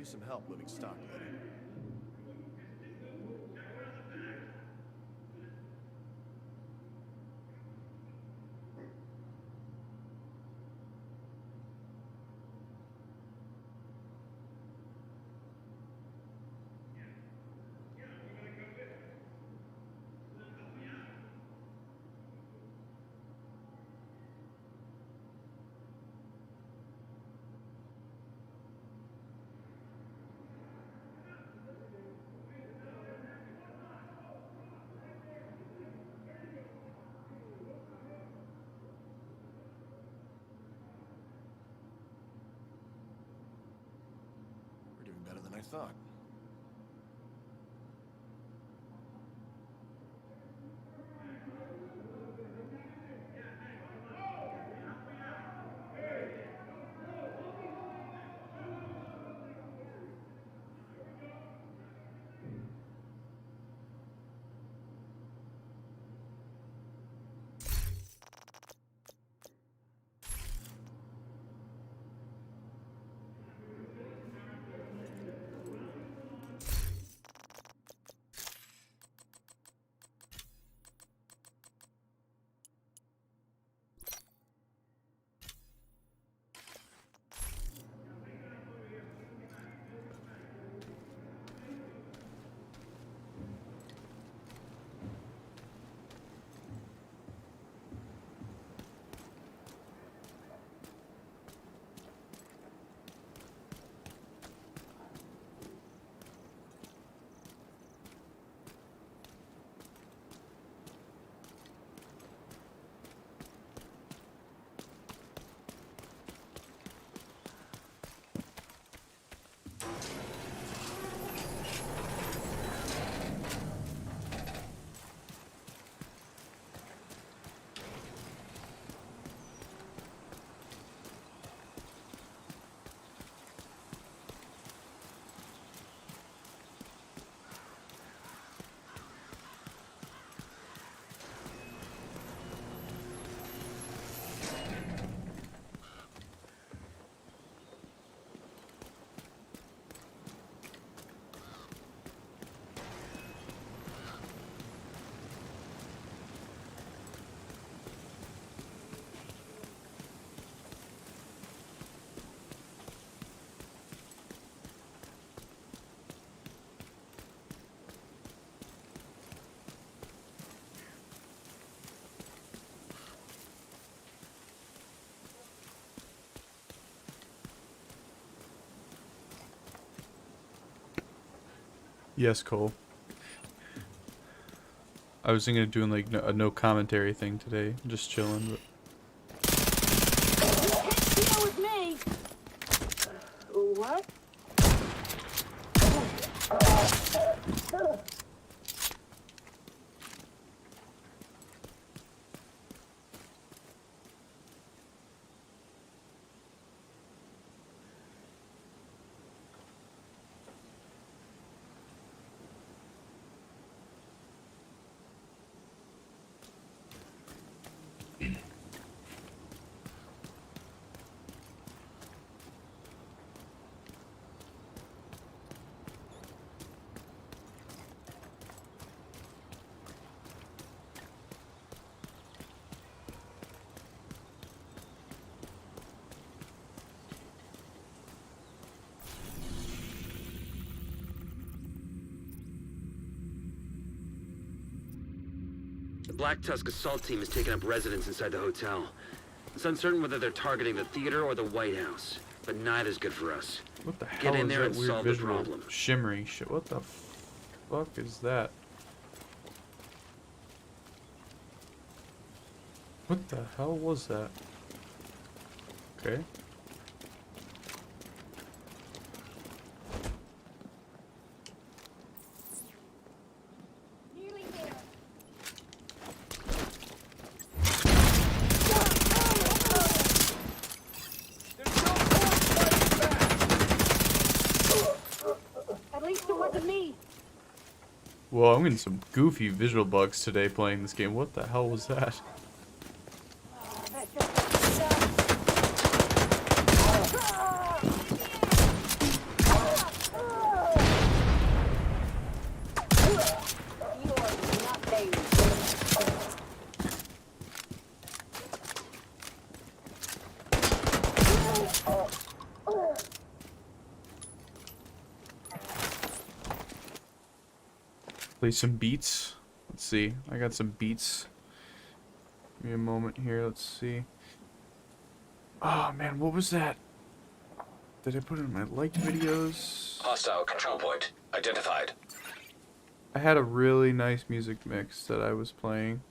use some help moving stock, lady. We're doing better than I thought. Yes, Cole. I was thinking of doing like a no commentary thing today, just chilling. But Deal with me. What? The Black Tusk assault team has taken up residence inside the hotel. It's uncertain whether they're targeting the theater or the White House, but neither's good for us. what the hell Get in is there that and weird solve the visual problem. shimmering shit? What the fuck is that? What the hell was that? Okay. Nearly there. At least it wasn't me. Well, I'm getting some goofy visual bugs today playing this game. What the hell was that? Play some beats. Let's see. I got some beats. Give me a moment here. Let's see. Oh man, what was that? Did I put it in my liked videos? Hostile control point identified. I had a really nice music mix that I was playing.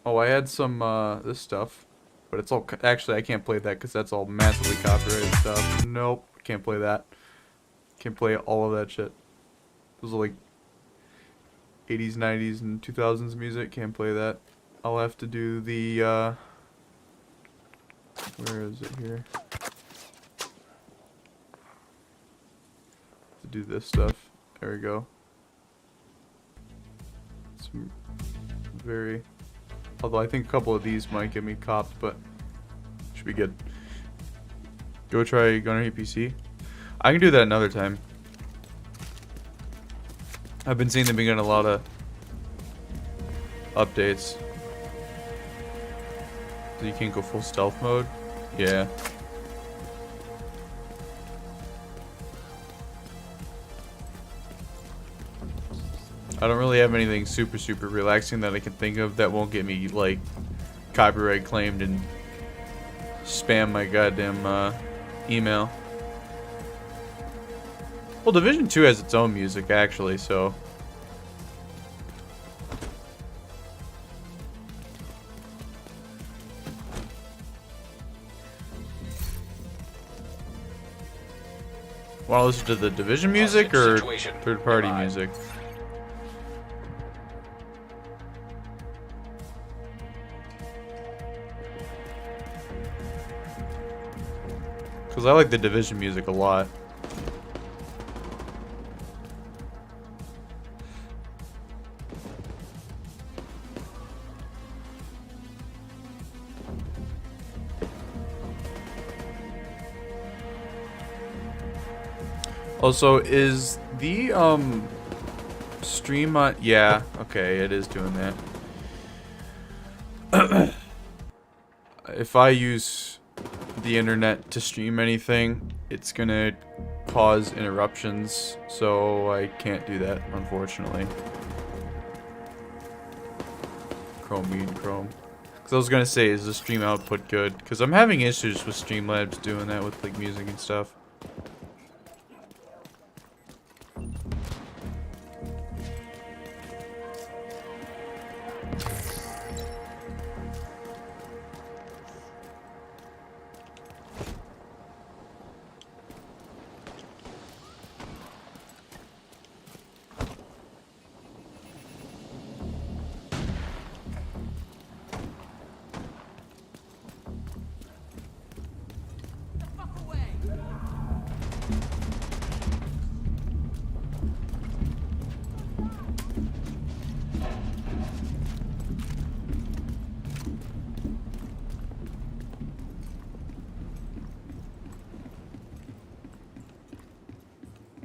Oh, I had some this stuff, but it's all actually I can't play that because that's all massively copyrighted stuff. Nope, can't play that. Can't play all of that shit. Those are like 80s, 90s, and 2000s music. Can't play that. I'll have to do the where is it here? To do this stuff. There we go. Some very. Although I think a couple of these might get me copped, but should be good. Go try Gunner PC. I can do that another time. I've been seeing they've been getting a lot of updates. So you can't go full stealth mode? Yeah. I don't really have anything super relaxing that I can think of that won't get me like copyright claimed and spam my goddamn email. Well, Division 2 has its own music actually, so want to listen to the Division music or third-party music? Because I like the Division music a lot. Also, is the stream on? Yeah, okay, it is doing that. If I use the internet to stream anything, it's gonna cause interruptions, so I can't do that, unfortunately. Chrome meeting Chrome. Because I was gonna say, is the stream output good? Because I'm having issues with Streamlabs doing that with like music and stuff.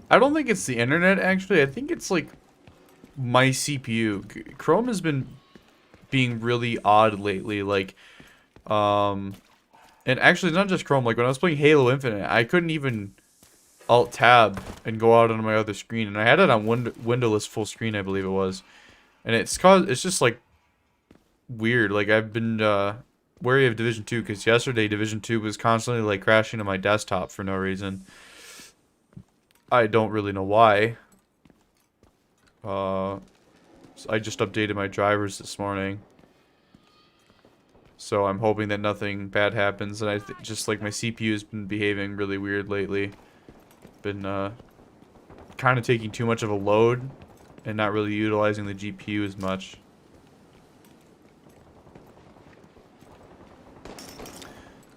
I don't think it's the internet, actually. I think it's like my CPU. Chrome has been being really odd lately. Like, and actually, it's not just Chrome. Like, when I was playing Halo Infinite, I couldn't even Alt-Tab and go out on my other screen. And I had it on windowless full screen, I believe it was. And it's just like weird. Like, I've been wary of Division 2 because yesterday Division 2 was constantly like crashing on my desktop for no reason. I don't really know why. So I just updated my drivers this morning. So I'm hoping that nothing bad happens. And just like my CPU has been behaving really weird lately. Been kind of taking too much of a load and not really utilizing the GPU as much.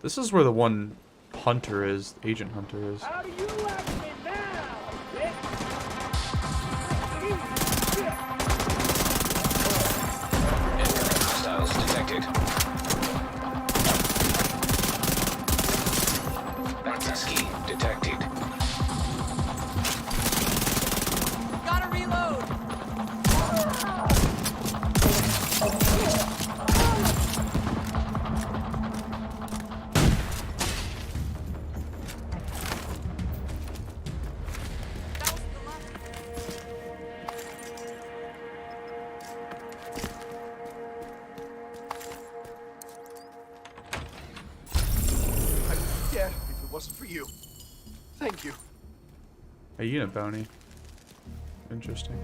This is where the one Hunter is, Agent Hunter is. How do you like me now, bitch? Incoming hostiles detected. Akatsuki detected. Gotta reload. wasn't for you. Thank you. A unit bounty. Interesting.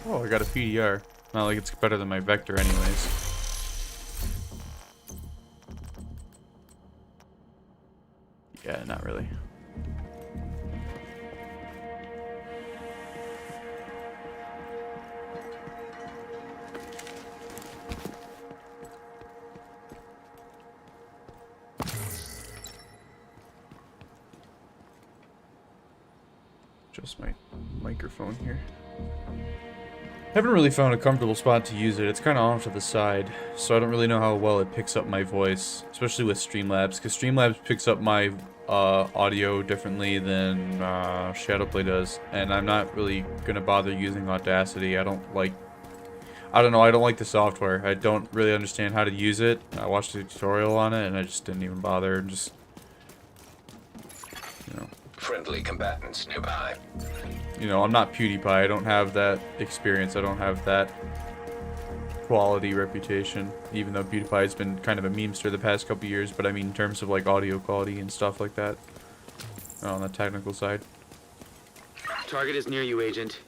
Oh, I got a PDR. Not like it's better than my Vector anyways. Yeah, not really. Just my microphone here. Haven't really found a comfortable spot to use it. It's kind of off to the side, so I don't really know how well it picks up my voice, especially with Streamlabs, because Streamlabs picks up my audio differently than Shadowplay does, and I'm not really gonna bother using Audacity. I don't like the software. I don't really understand how to use it. I watched a tutorial on it, and I just didn't even bother. Just, you know. Friendly combatants nearby. You know, I'm not PewDiePie. I don't have that experience. I don't have that quality reputation, even though PewDiePie has been kind of a memester the past couple years. But I mean, in terms of like audio quality and stuff like that, on the technical side. Target is near you, Agent.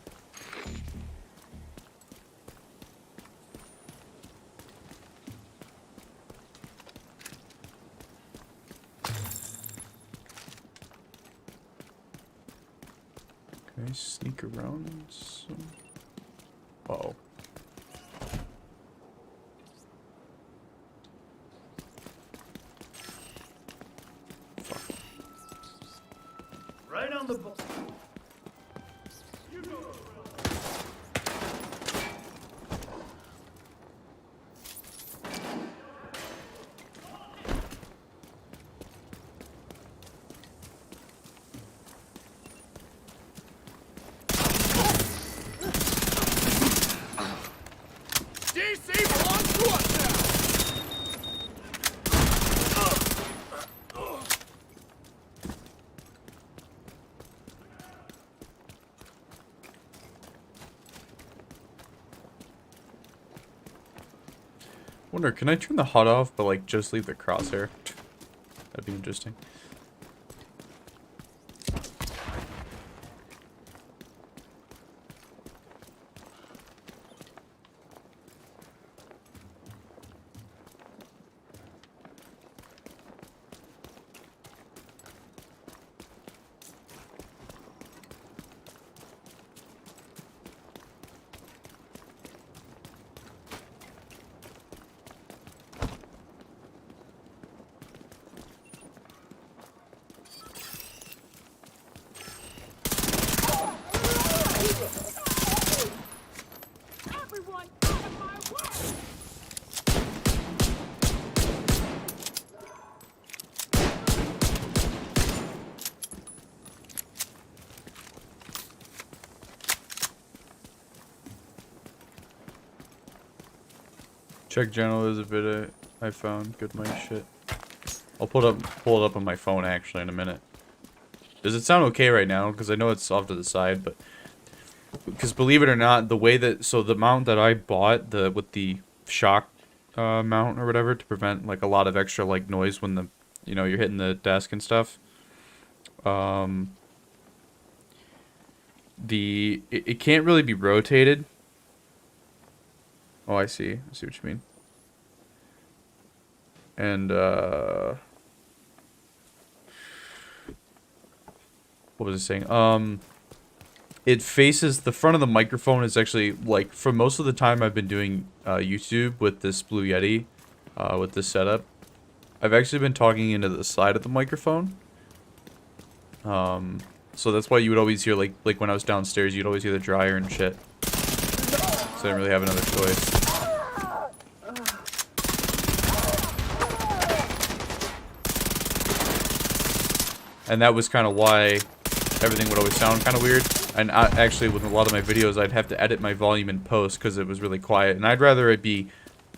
Can I sneak around some? Uh-oh. Fuck. Right on the ball. Wonder, can I turn the HUD off, but like just leave the crosshair? That'd be interesting. Everyone, out of my way! Check general is a bit of I found good mic shit. I'll pull it up on my phone actually in a minute. Does it sound okay right now? Because I know it's off to the side, but because believe it or not, the way that the mount that I bought with the shock mount or whatever to prevent like a lot of extra like noise when you're hitting the desk and stuff. It can't really be rotated. Oh, I see what you mean. And what was I saying? It faces the front of the microphone is actually like for most of the time I've been doing YouTube with this Blue Yeti, with this setup. I've actually been talking into the side of the microphone. So that's why you would always hear like when I was downstairs, you'd always hear the dryer and shit. So I didn't really have another choice. And that was kind of why everything would always sound kind of weird. And actually, with a lot of my videos, I'd have to edit my volume in post because it was really quiet. And I'd rather it be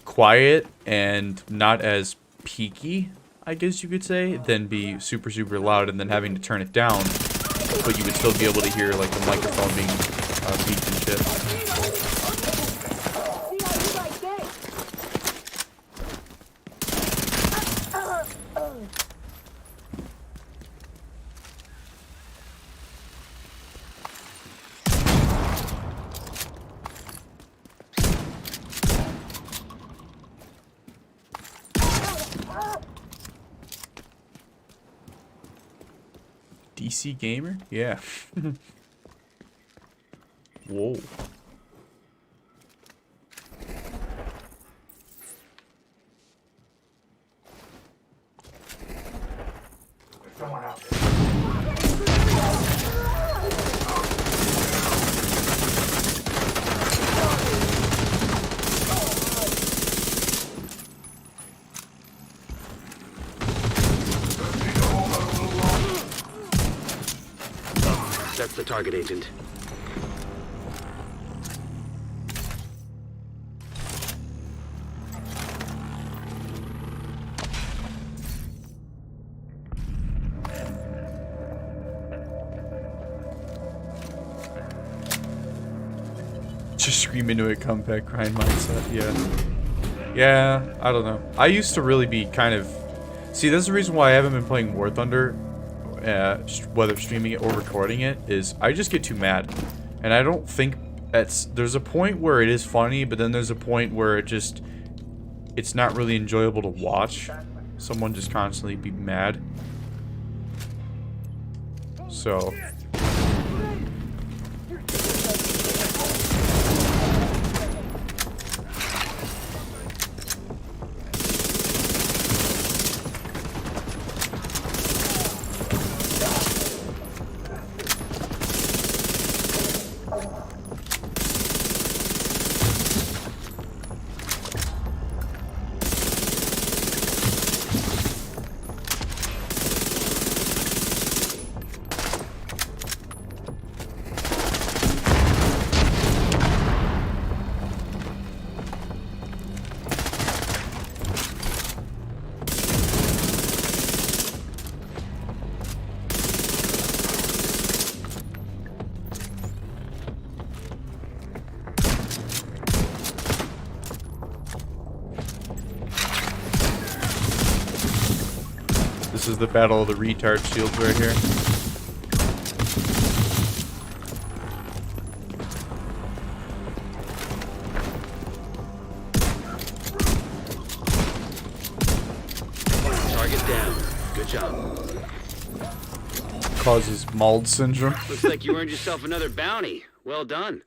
quiet and not as peaky, I guess you could say, than be super, super loud and then having to turn it down. But you would still be able to hear like the microphone being peaked and shit. DC gamer? Yeah. Whoa. That's the target, Agent. Just scream into it, comeback grind mindset. Yeah. Yeah, I don't know. I used to really be kind of... See, that's the reason why I haven't been playing War Thunder, whether streaming it or recording it, is I just get too mad. And I don't think... There's a point where it is funny, but then there's a point where it's not really enjoyable to watch. Someone just constantly be mad. So... This is the battle of the retard shields right here. Target down. Good job. Causes Mauld syndrome. Looks like you earned yourself another bounty. Well done.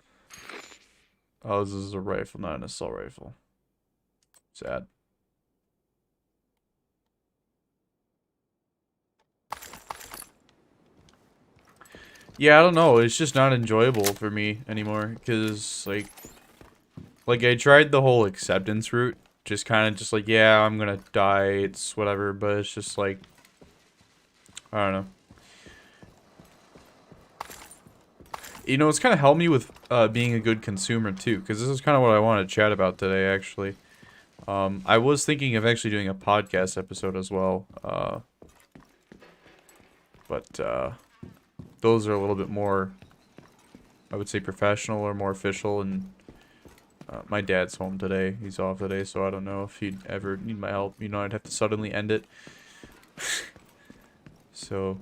Oh, this is a rifle, not an assault rifle. Sad. Yeah, I don't know. It's just not enjoyable for me anymore. Because, like I tried the whole acceptance route. Just kind of just like, yeah, I'm going to die. It's whatever. But it's just like, I don't know. You know, it's kind of helped me with being a good consumer, too. Because this is kind of what I wanted to chat about today, actually. I was thinking of actually doing a podcast episode as well. Those are a little bit more, I would say, professional or more official. And my dad's home today. He's off today, so I don't know if he'd ever need my help. You know, I'd have to suddenly end it. So,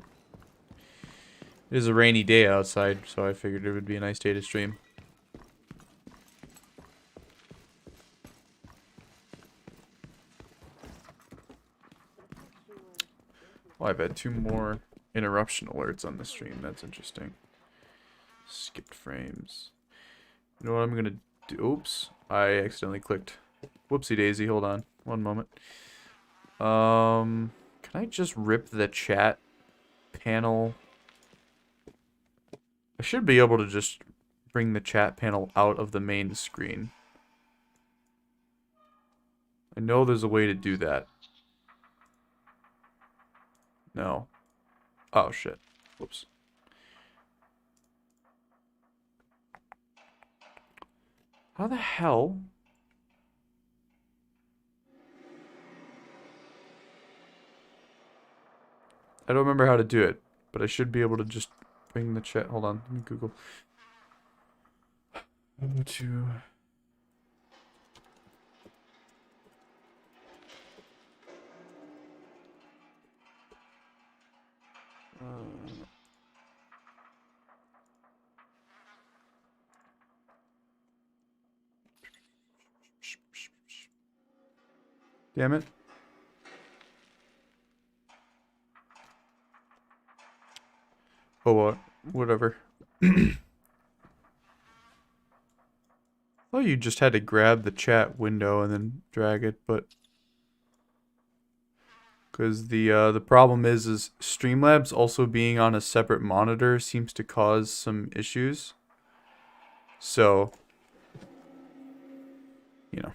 it is a rainy day outside, so I figured it would be a nice day to stream. Well, I've had 2 more interruption alerts on the stream. That's interesting. Skipped frames. You know what I'm gonna do? Oops, I accidentally clicked. Whoopsie daisy. Hold on, one moment. Can I just rip the chat panel? I should be able to just bring the chat panel out of the main screen. I know there's a way to do that. No. Oh, shit. Whoops. How the hell? I don't remember how to do it, but I should be able to just bring the chat. Hold on, let me Google. How to... Damn it. Oh, whatever. Oh, you just had to grab the chat window and then drag it, but because the problem is Streamlabs also being on a separate monitor seems to cause some issues. So, you know.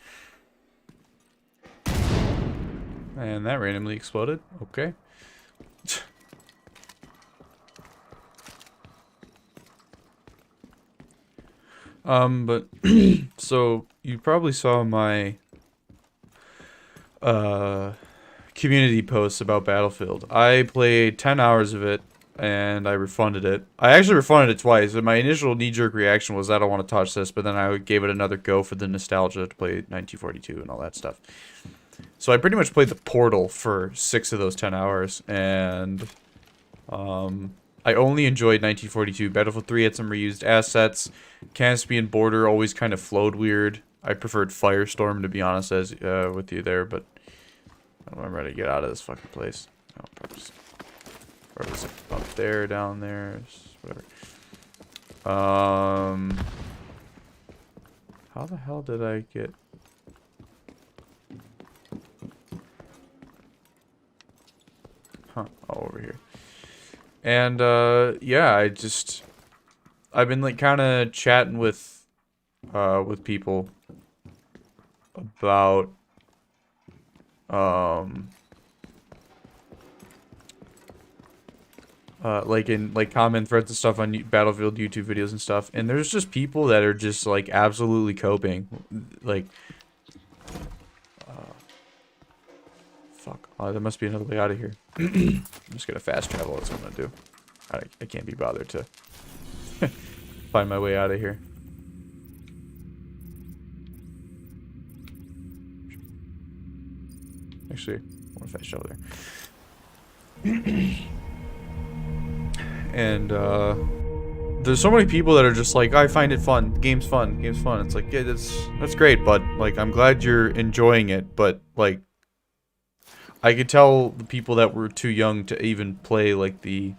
And that randomly exploded. Okay. But so you probably saw my community posts about Battlefield. I played 10 hours of it and I refunded it. I actually refunded it twice. And my initial knee-jerk reaction was I don't want to touch this, but then I gave it another go for the nostalgia to play 1942 and all that stuff. So I pretty much played the Portal for 6 of those 10 hours, and I only enjoyed 1942. Battlefield 3 had some reused assets. Caspian Border always kind of flowed weird. I preferred Firestorm, to be honest, as with you there, but I'm ready to get out of this fucking place. Oh, probably just up there, down there, whatever. How the hell did I get... Huh, oh, over here. And, yeah, I've been, like, kind of chatting with people about, like, in, like, comment threads and stuff on Battlefield YouTube videos and stuff, and there's just people that are just, like, absolutely coping, like, fuck. Oh, there must be another way out of here. I'm just gonna fast travel. That's what I'm gonna do. I can't be bothered to find my way out of here. Actually, I want to fast travel there. And there's so many people that are just like, I find it fun. Game's fun. Game's fun. It's like, yeah, that's great, bud. Like, I'm glad you're enjoying it, but like, I could tell the people that were too young to even play, like, the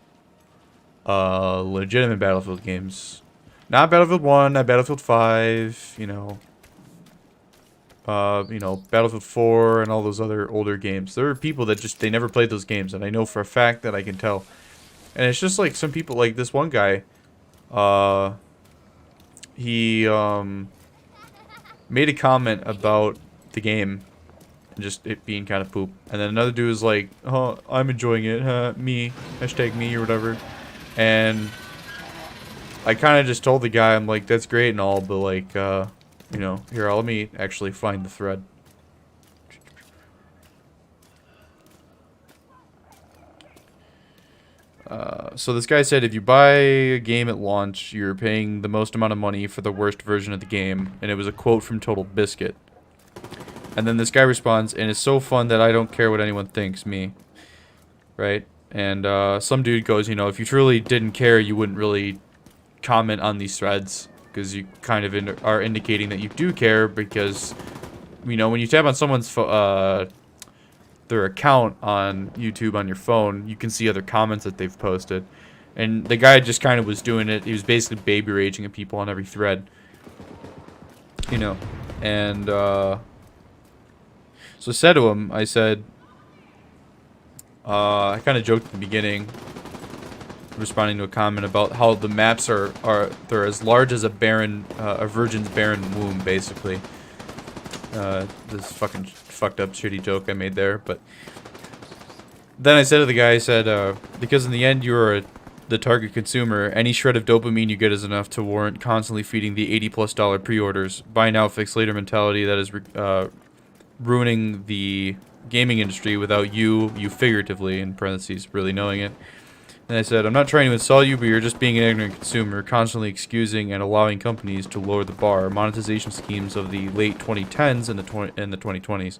legitimate Battlefield games. Not Battlefield 1, not Battlefield 5, you know, Battlefield 4 and all those other older games. There are people that just, they never played those games, and I know for a fact that I can tell. And it's just like some people, like this one guy, he made a comment about the game. Just it being kind of poop. And then another dude was like, oh, I'm enjoying it, me, hashtag me or whatever. And I kind of just told the guy, I'm like, that's great and all, but like, you know, here, let me actually find the thread. So this guy said, if you buy a game at launch, you're paying the most amount of money for the worst version of the game. And it was a quote from Total Biscuit. And then this guy responds, and it's so fun that I don't care what anyone thinks, me. Right? And some dude goes, you know, if you truly didn't care, you wouldn't really comment on these threads. Because you kind of are indicating that you do care, because, you know, when you tap on someone's their account on YouTube on your phone, you can see other comments that they've posted. And the guy just kind of was doing it. He was basically baby raging at people on every thread. You know, and so I said to him, I said, I kind of joked at the beginning, responding to a comment about how the maps they're as large as a virgin's barren womb, basically. This fucking fucked up shitty joke I made there, but then I said to the guy, I said, because in the end you're the target consumer, any shred of dopamine you get is enough to warrant constantly feeding the $80+ pre-orders, buy now, fix later mentality that is ruining the gaming industry without you figuratively, in parentheses, really knowing it. And I said, I'm not trying to insult you, but you're just being an ignorant consumer, constantly excusing and allowing companies to lower the bar. Monetization schemes of the late 2010s and the 2020s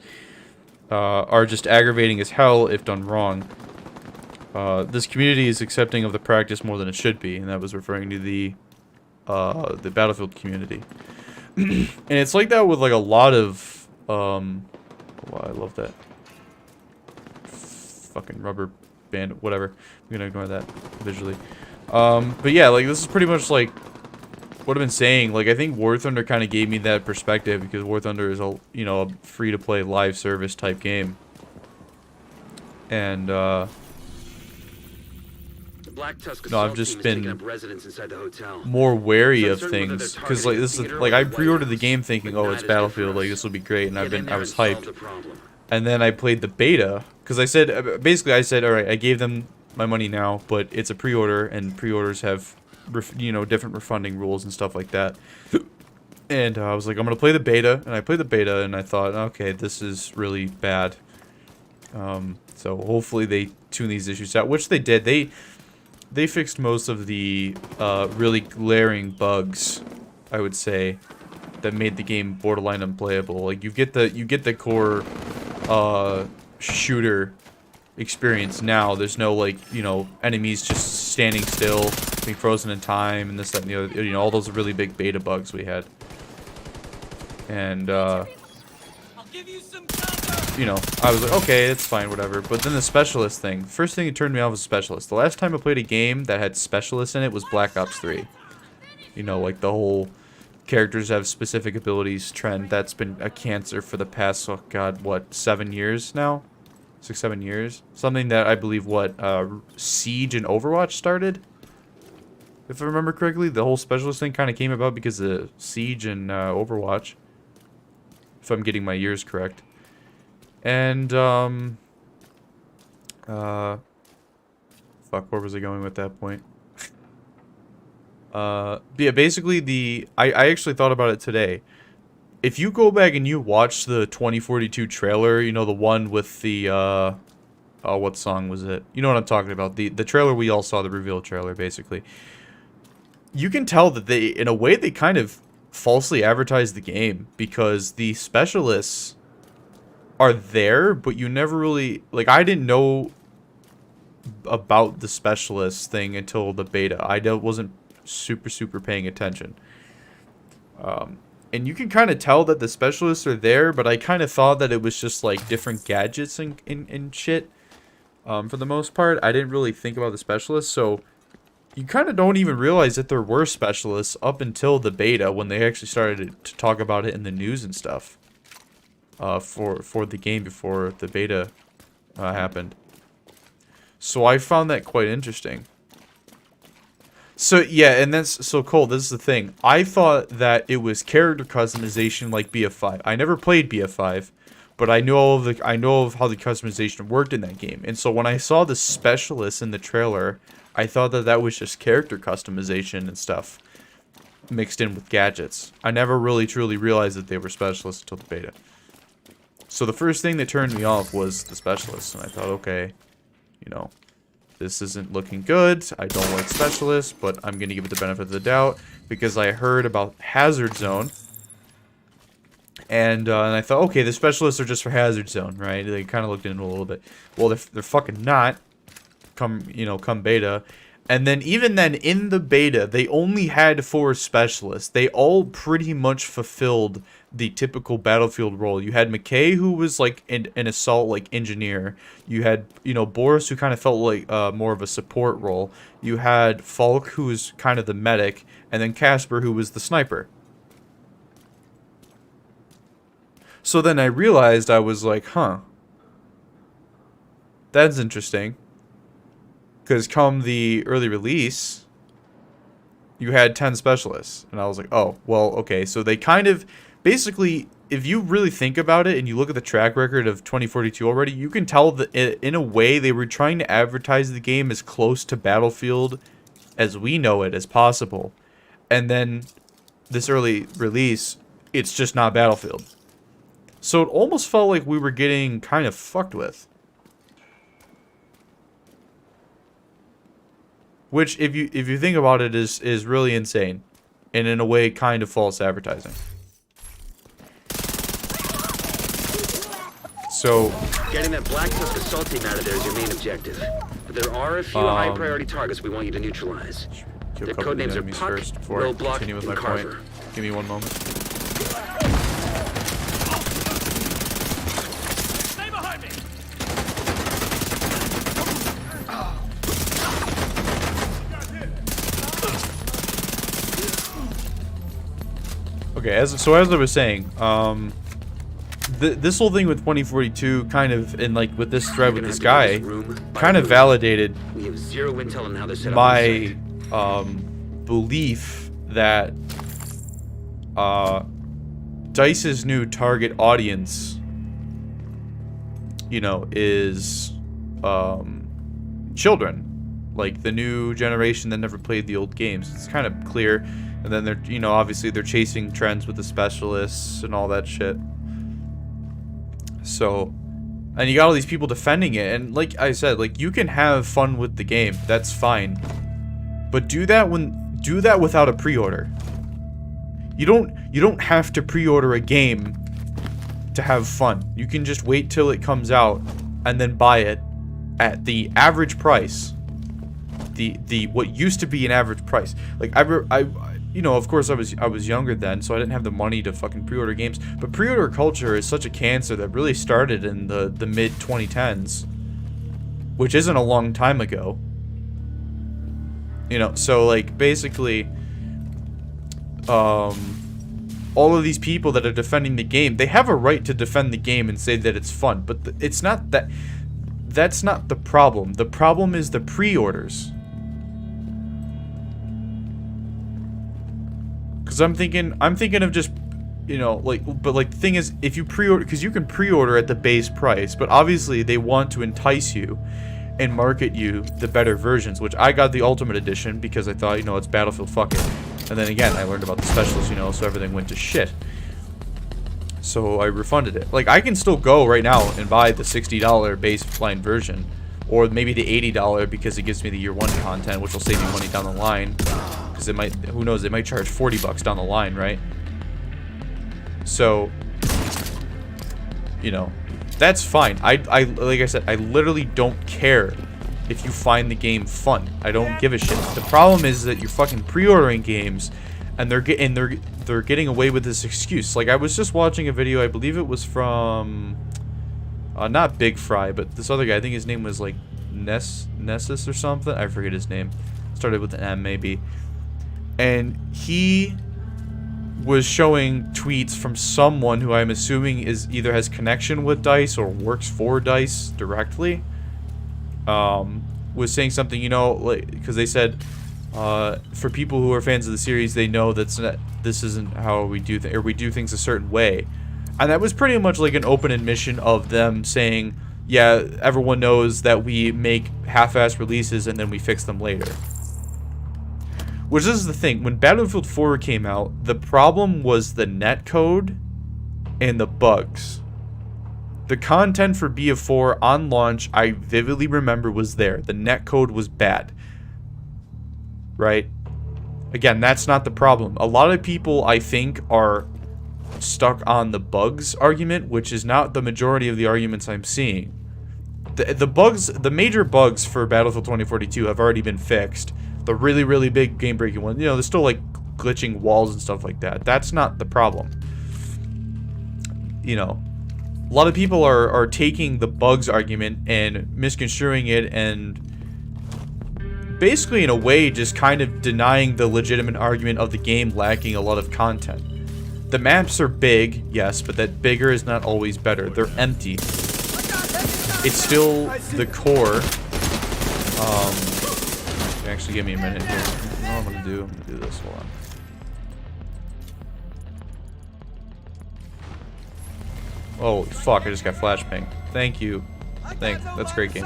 are just aggravating as hell if done wrong. This community is accepting of the practice more than it should be, and that was referring to the Battlefield community. And it's like that with like a lot of wow, I love that fucking rubber band, whatever. I'm gonna ignore that visually. But yeah, like, this is pretty much, like, what I've been saying. Like, I think War Thunder kind of gave me that perspective because War Thunder is a, you know, a free-to-play live service type game. And, The Black Tusk No, I've assault just team is been taking up residence inside the hotel. more wary So of uncertain whether things they're because, like, this is, targeting like, the I theater or the pre-ordered the White game House, thinking, but oh, night it's is good for Battlefield, like, us. this will be great, and Get I've in been, I there was and solve hyped. the problem. And then I played the beta because I said, basically, I said, all right, I gave them my money now, but it's a pre-order, and pre-orders have, you know, different refunding rules and stuff like that. And I was like, I'm gonna play the beta, and I played the beta, and I thought, okay, this is really bad. So hopefully they tune these issues out, which they did. They fixed most of the really glaring bugs, I would say, that made the game borderline unplayable. Like, you get the core shooter experience now. There's no, like, you know, enemies just standing still, being frozen in time, and this, that, and the other. You know, all those really big beta bugs we had. And I'll give you some cover. you know, I was like, okay, it's fine, whatever. But then the specialist thing. First thing that turned me off was specialist. The last time I played a game that had specialists in it was Black Ops 3. You know, like the whole characters have specific abilities trend. That's been a cancer for the past, oh god, what, 7 years now? 6, 7 years? Something that I believe, what, Siege and Overwatch started? If I remember correctly, the whole specialist thing kind of came about because of Siege and Overwatch. If I'm getting my years correct. And, fuck, where was I going with that point? Yeah, basically I actually thought about it today. If you go back and you watch the 2042 trailer, you know, the one with the, oh, what song was it? You know what I'm talking about. The trailer we all saw, the reveal trailer, basically. You can tell that they, in a way, they kind of falsely advertised the game because the specialists are there, but you never really, like, I didn't know about the specialist thing until the beta. I wasn't super paying attention. And you can kind of tell that the specialists are there, but I kind of thought that it was just like different gadgets and shit. For the most part, I didn't really think about the specialists, so you kind of don't even realize that there were specialists up until the beta when they actually started to talk about it in the news and stuff. For the game before the beta happened. So I found that quite interesting. So yeah, and that's so Cole, this is the thing. I thought that it was character customization like BF5. I never played BF5, but I know of how the customization worked in that game. And so when I saw the specialists in the trailer, I thought that that was just character customization and stuff mixed in with gadgets. I never really truly realized that they were specialists until the beta. So the first thing that turned me off was the specialists, and I thought, okay, you know, this isn't looking good. I don't like specialists, but I'm going to give it the benefit of the doubt because I heard about Hazard Zone. And I thought, okay, the specialists are just for Hazard Zone, right? They kind of looked into it a little bit. Well, they're fucking not. Come beta. And then even then, in the beta, they only had 4 specialists. They all pretty much fulfilled the typical Battlefield role. You had McKay, who was like an assault like engineer. You had, you know, Boris, who kind of felt like more of a support role. You had Falk, who was kind of the medic, and then Casper, who was the sniper. So then I realized, I was like, huh, that's interesting. Because come the early release, you had 10 specialists. And I was like, oh, well, okay. So they kind of, basically, if you really think about it and you look at the track record of 2042 already, you can tell that in a way they were trying to advertise the game as close to Battlefield as we know it as possible. And then this early release, it's just not Battlefield. So it almost felt like we were getting kind of fucked with. Which, if you think about it, is really insane, and in a way, kind of false advertising. So, Getting that Black Tusk assault team out of there is your main objective. But there are a few high-priority targets we want you to neutralize. kill Their a couple of codenames are enemies Puck, first before I Roadblock, continue with and my Carver. point. Give me one moment. Stay behind me! Okay, as I was saying, this whole thing with 2042 kind of, and like with this thread with this guy, kind of validated We have zero intel on how they're set up on my site. belief that DICE's new target audience, you know, is children, like the new generation that never played the old games. It's kind of clear. And then they're, you know, obviously they're chasing trends with the specialists and all that shit. So, and you got all these people defending it, and like I said, like, you can have fun with the game, that's fine. But do that without a pre-order. You don't have to pre-order a game to have fun. You can just wait till it comes out and then buy it at the average price. The what used to be an average price. Like I you know, of course I was younger then, so I didn't have the money to fucking pre-order games. But pre-order culture is such a cancer that really started in the mid 2010s, which isn't a long time ago. You know, so like basically, all of these people that are defending the game, they have a right to defend the game and say that it's fun. But it's not that. That's not the problem. The problem is the pre-orders. Because I'm thinking of just, you know, like, but like the thing is, if you pre-order, because you can pre-order at the base price, but obviously they want to entice you and market you the better versions, which I got the Ultimate Edition because I thought, you know, it's Battlefield, fuck it. And then again, I learned about the specials, you know, so everything went to shit. So I refunded it. Like, I can still go right now and buy the $60 baseline version, or maybe the $80 because it gives me the year one content, which will save me money down the line. Because it might, who knows, they might charge $40 down the line, right? So, you know, that's fine. I like I said, I literally don't care if you find the game fun. I don't give a shit. The problem is that you're fucking pre-ordering games, and they're getting away with this excuse. Like, I was just watching a video, I believe it was from not Big Fry, but this other guy. I think his name was like Nessus or something. I forget his name. Started with an M maybe. And he was showing tweets from someone who I'm assuming is either has connection with DICE or works for DICE directly. Was saying something, you know, like, because they said, for people who are fans of the series, they know this isn't how we do things, or we do things a certain way. And that was pretty much like an open admission of them saying, yeah, everyone knows that we make half-ass releases and then we fix them later. Which is the thing, when Battlefield 4 came out, the problem was the netcode and the bugs. The content for BF4 on launch, I vividly remember, was there. The netcode was bad. Right? Again, that's not the problem. A lot of people, I think, are stuck on the bugs argument, which is not the majority of the arguments I'm seeing. The bugs, the major bugs for Battlefield 2042 have already been fixed. The really, really big game-breaking one, you know, there's still, like, glitching walls and stuff like that. That's not the problem. You know, a lot of people are taking the bugs argument and misconstruing it and basically, in a way, just kind of denying the legitimate argument of the game lacking a lot of content. The maps are big, yes, but that bigger is not always better. They're empty. It's still the core. Actually, give me a minute here. You know what I'm gonna do? I'm gonna do this. Hold on. Oh fuck! I just got flashbang. Thank you. That's a great game.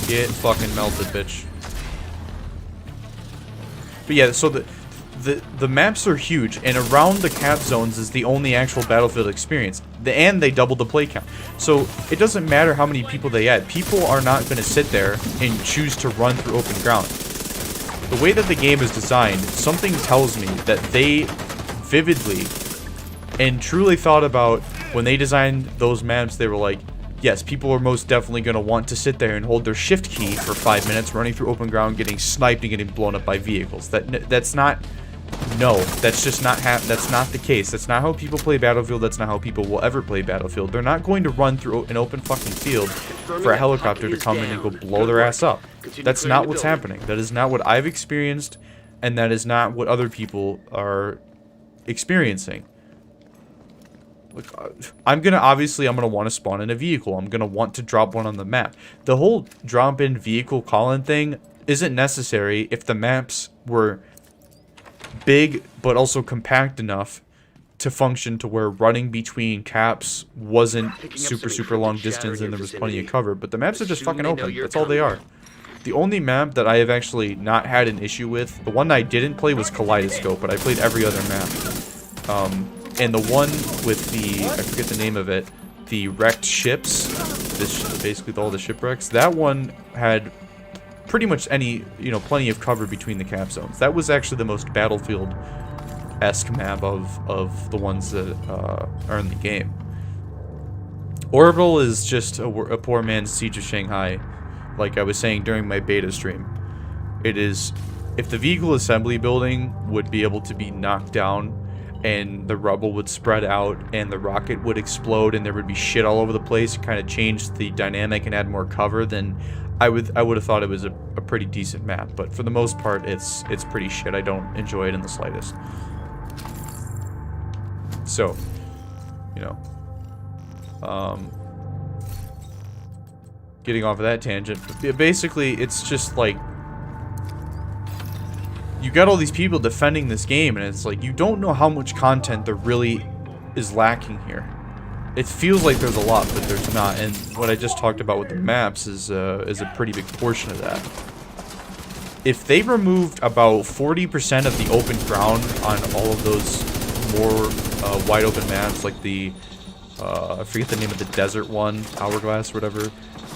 Get fucking melted, bitch. But yeah, so the maps are huge, and around the cap zones is the only actual Battlefield experience. And they doubled the play count. So it doesn't matter how many people they add. People are not going to sit there and choose to run through open ground. The way that the game is designed, something tells me that they vividly and truly thought about when they designed those maps. They were like, yes, people are most definitely going to want to sit there and hold their shift key for 5 minutes running through open ground, getting sniped and getting blown up by vehicles. That's not No, that's just not that's not the case. That's not how people play Battlefield. That's not how people will ever play Battlefield. They're not going to run through an open fucking field for a helicopter to come in and go blow their ass up. That's not what's happening. That is not what I've experienced, and that is not what other people are experiencing. Look, I'm gonna want to spawn in a vehicle. I'm gonna want to drop one on the map. The whole drop in vehicle call-in thing isn't necessary if the maps were big but also compact enough to function to where running between caps wasn't super long distance and there was plenty of cover. But the maps are just fucking open. That's all they are. The only map that I have actually not had an issue with, the one I didn't play was Kaleidoscope, but I played every other map. And the one with the, I forget the name of it, the wrecked ships, basically all the shipwrecks, that one had pretty much plenty of cover between the cap zones. That was actually the most Battlefield-esque map of the ones that are in the game. Orbital is just a poor man's Siege of Shanghai, like I was saying during my beta stream. It is, if the vehicle assembly building would be able to be knocked down and the rubble would spread out and the rocket would explode and there would be shit all over the place, kind of change the dynamic and add more cover, then I would have thought it was a pretty decent map. But for the most part, it's pretty shit. I don't enjoy it in the slightest. So, getting off of that tangent, basically it's just like, you got all these people defending this game, and it's like, you don't know how much content there really is lacking here. It feels like there's a lot, but there's not. And what I just talked about with the maps is a pretty big portion of that. If they removed about 40% of the open ground on all of those more wide open maps, like the, I forget the name of the desert one, Hourglass or whatever.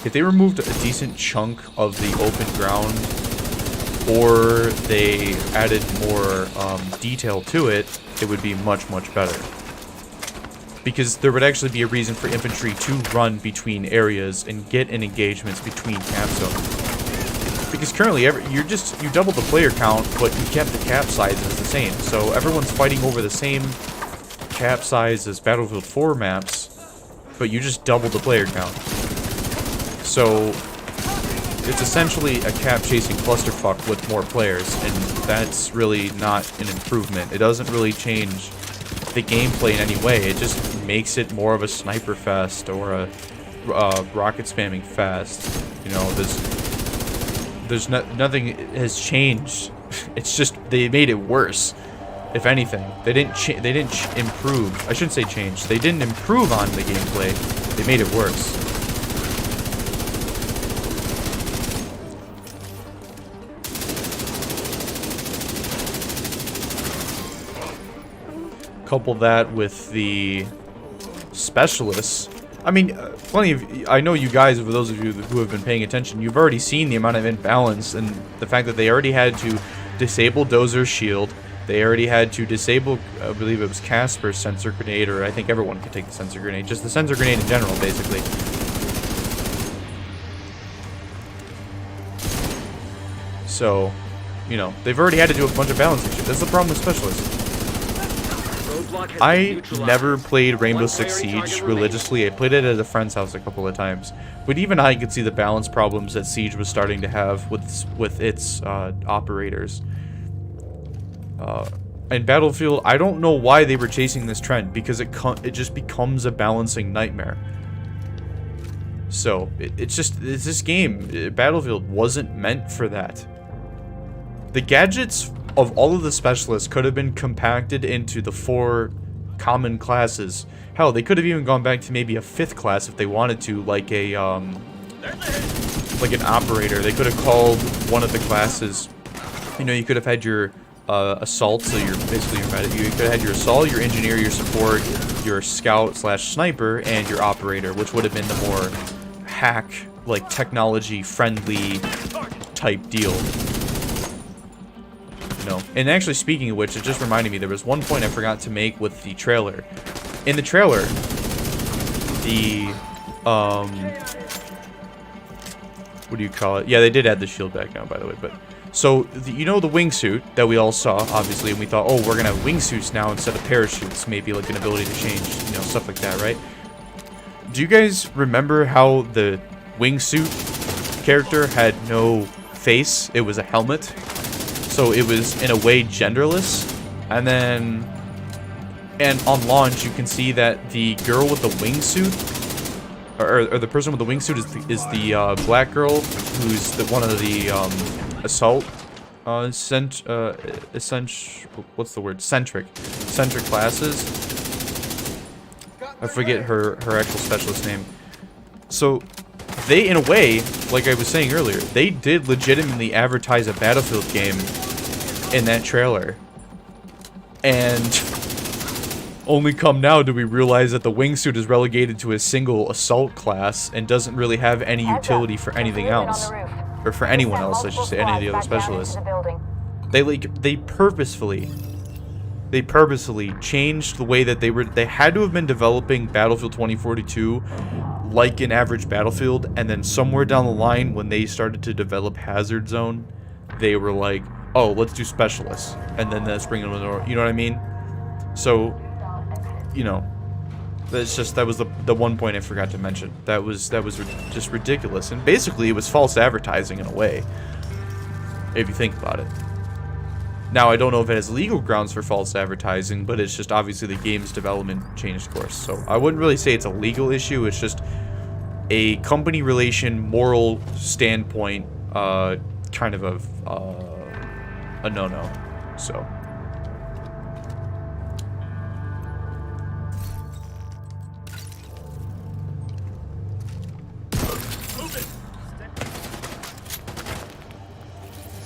If they removed a decent chunk of the open ground, or they added more detail to it, it would be much better. Because there would actually be a reason for infantry to run between areas and get in engagements between cap zones. Because currently, you double the player count, but you kept the cap sizes the same. So everyone's fighting over the same cap size as Battlefield 4 maps, but you just doubled the player count. So it's essentially a cap-chasing clusterfuck with more players, and that's really not an improvement. It doesn't really change the gameplay in any way. It just makes it more of a sniper fest or a rocket spamming fest. Nothing has changed. It's just they made it worse. If anything, they didn't improve. I shouldn't say change. They didn't improve on the gameplay. They made it worse. Couple that with the specialists. I mean, I know you guys, for those of you who have been paying attention, you've already seen the amount of imbalance and the fact that they already had to disable Dozer's shield. They already had to disable, I believe it was Casper's sensor grenade, or I think everyone can take the sensor grenade. Just the sensor grenade in general, basically. So, they've already had to do a bunch of balancing shit. That's the problem with specialists. I never played Rainbow Six Siege religiously. I played it at a friend's house a couple of times, but even I could see the balance problems that Siege was starting to have with its operators. And Battlefield, I don't know why they were chasing this trend, because it just becomes a balancing nightmare. So it's this game. Battlefield wasn't meant for that. The gadgets of all of the specialists could have been compacted into the 4 common classes. Hell, they could have even gone back to maybe a 5th class if they wanted to, like like an operator. They could have called one of the classes, you could have had your assault, so you're basically your medic. You could have had your assault, your engineer, your support, your scout/sniper, and your operator, which would have been the more hack, like technology friendly type deal. And actually, speaking of which, it just reminded me, there was one point I forgot to make with the trailer. In the trailer, the, what do you call it? Yeah, they did add the shield back now, by the way, but So, you know the wingsuit that we all saw, obviously, and we thought, oh, we're going to have wingsuits now instead of parachutes. Maybe, like, an ability to change, you know, stuff like that, right? Do you guys remember how the wingsuit character had no face? It was a helmet. So, it was, in a way, genderless. And then... And on launch, you can see that the girl with the wingsuit, or the person with the wingsuit is the black girl, who's one of the assault, what's the word? Centric classes. I forget her actual specialist name. So they, in a way, like I was saying earlier, they did legitimately advertise a Battlefield game in that trailer, and only come now do we realize that the wingsuit is relegated to a single assault class and doesn't really have any utility for anything else. Or for anyone else, I should say, any of the other specialists. They purposefully changed the way that they had to have been developing Battlefield 2042 like an average Battlefield, and then somewhere down the line when they started to develop Hazard Zone, they were like, oh, let's do specialists, and then let's bring them in, you know what I mean? So, you know, that was the one point I forgot to mention. That was just ridiculous, and basically it was false advertising in a way, if you think about it. Now, I don't know if it has legal grounds for false advertising, but it's just obviously the game's development changed course. So I wouldn't really say it's a legal issue. It's just a company relation, moral standpoint, kind of a no-no. So.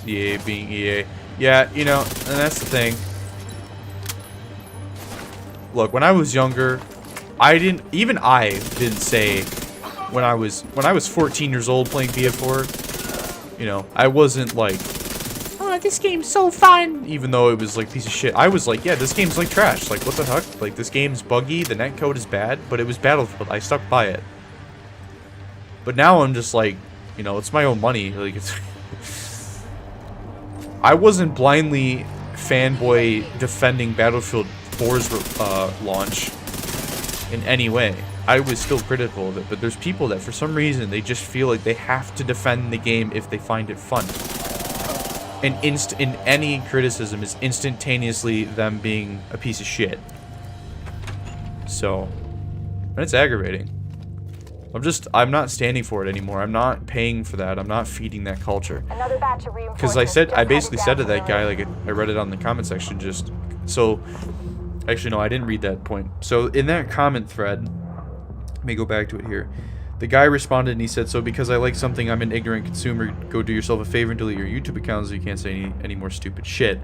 EA being EA. Yeah, you know, and that's the thing. Look, when I was younger, I didn't say when I was 14 years old playing BF4, you know, I wasn't like, oh, this game's so fun, even though it was like a piece of shit. I was like, yeah, this game's like trash. Like, what the heck? Like, this game's buggy, the netcode is bad, but it was Battlefield. I stuck by it. But now I'm just like, you know, it's my own money. Like, it's I wasn't blindly fanboy defending Battlefield 4's launch in any way. I was still critical of it, but there's people that for some reason they just feel like they have to defend the game if they find it fun. And in any criticism is instantaneously them being a piece of shit. So, and it's aggravating. I'm not standing for it anymore. I'm not paying for that. I'm not feeding that culture. Because I basically said to that guy, like, I read it on the comment section just, so, actually, no, I didn't read that point. So, in that comment thread, let me go back to it here. The guy responded and he said, so because I like something, I'm an ignorant consumer, go do yourself a favor and delete your YouTube account so you can't say any more stupid shit.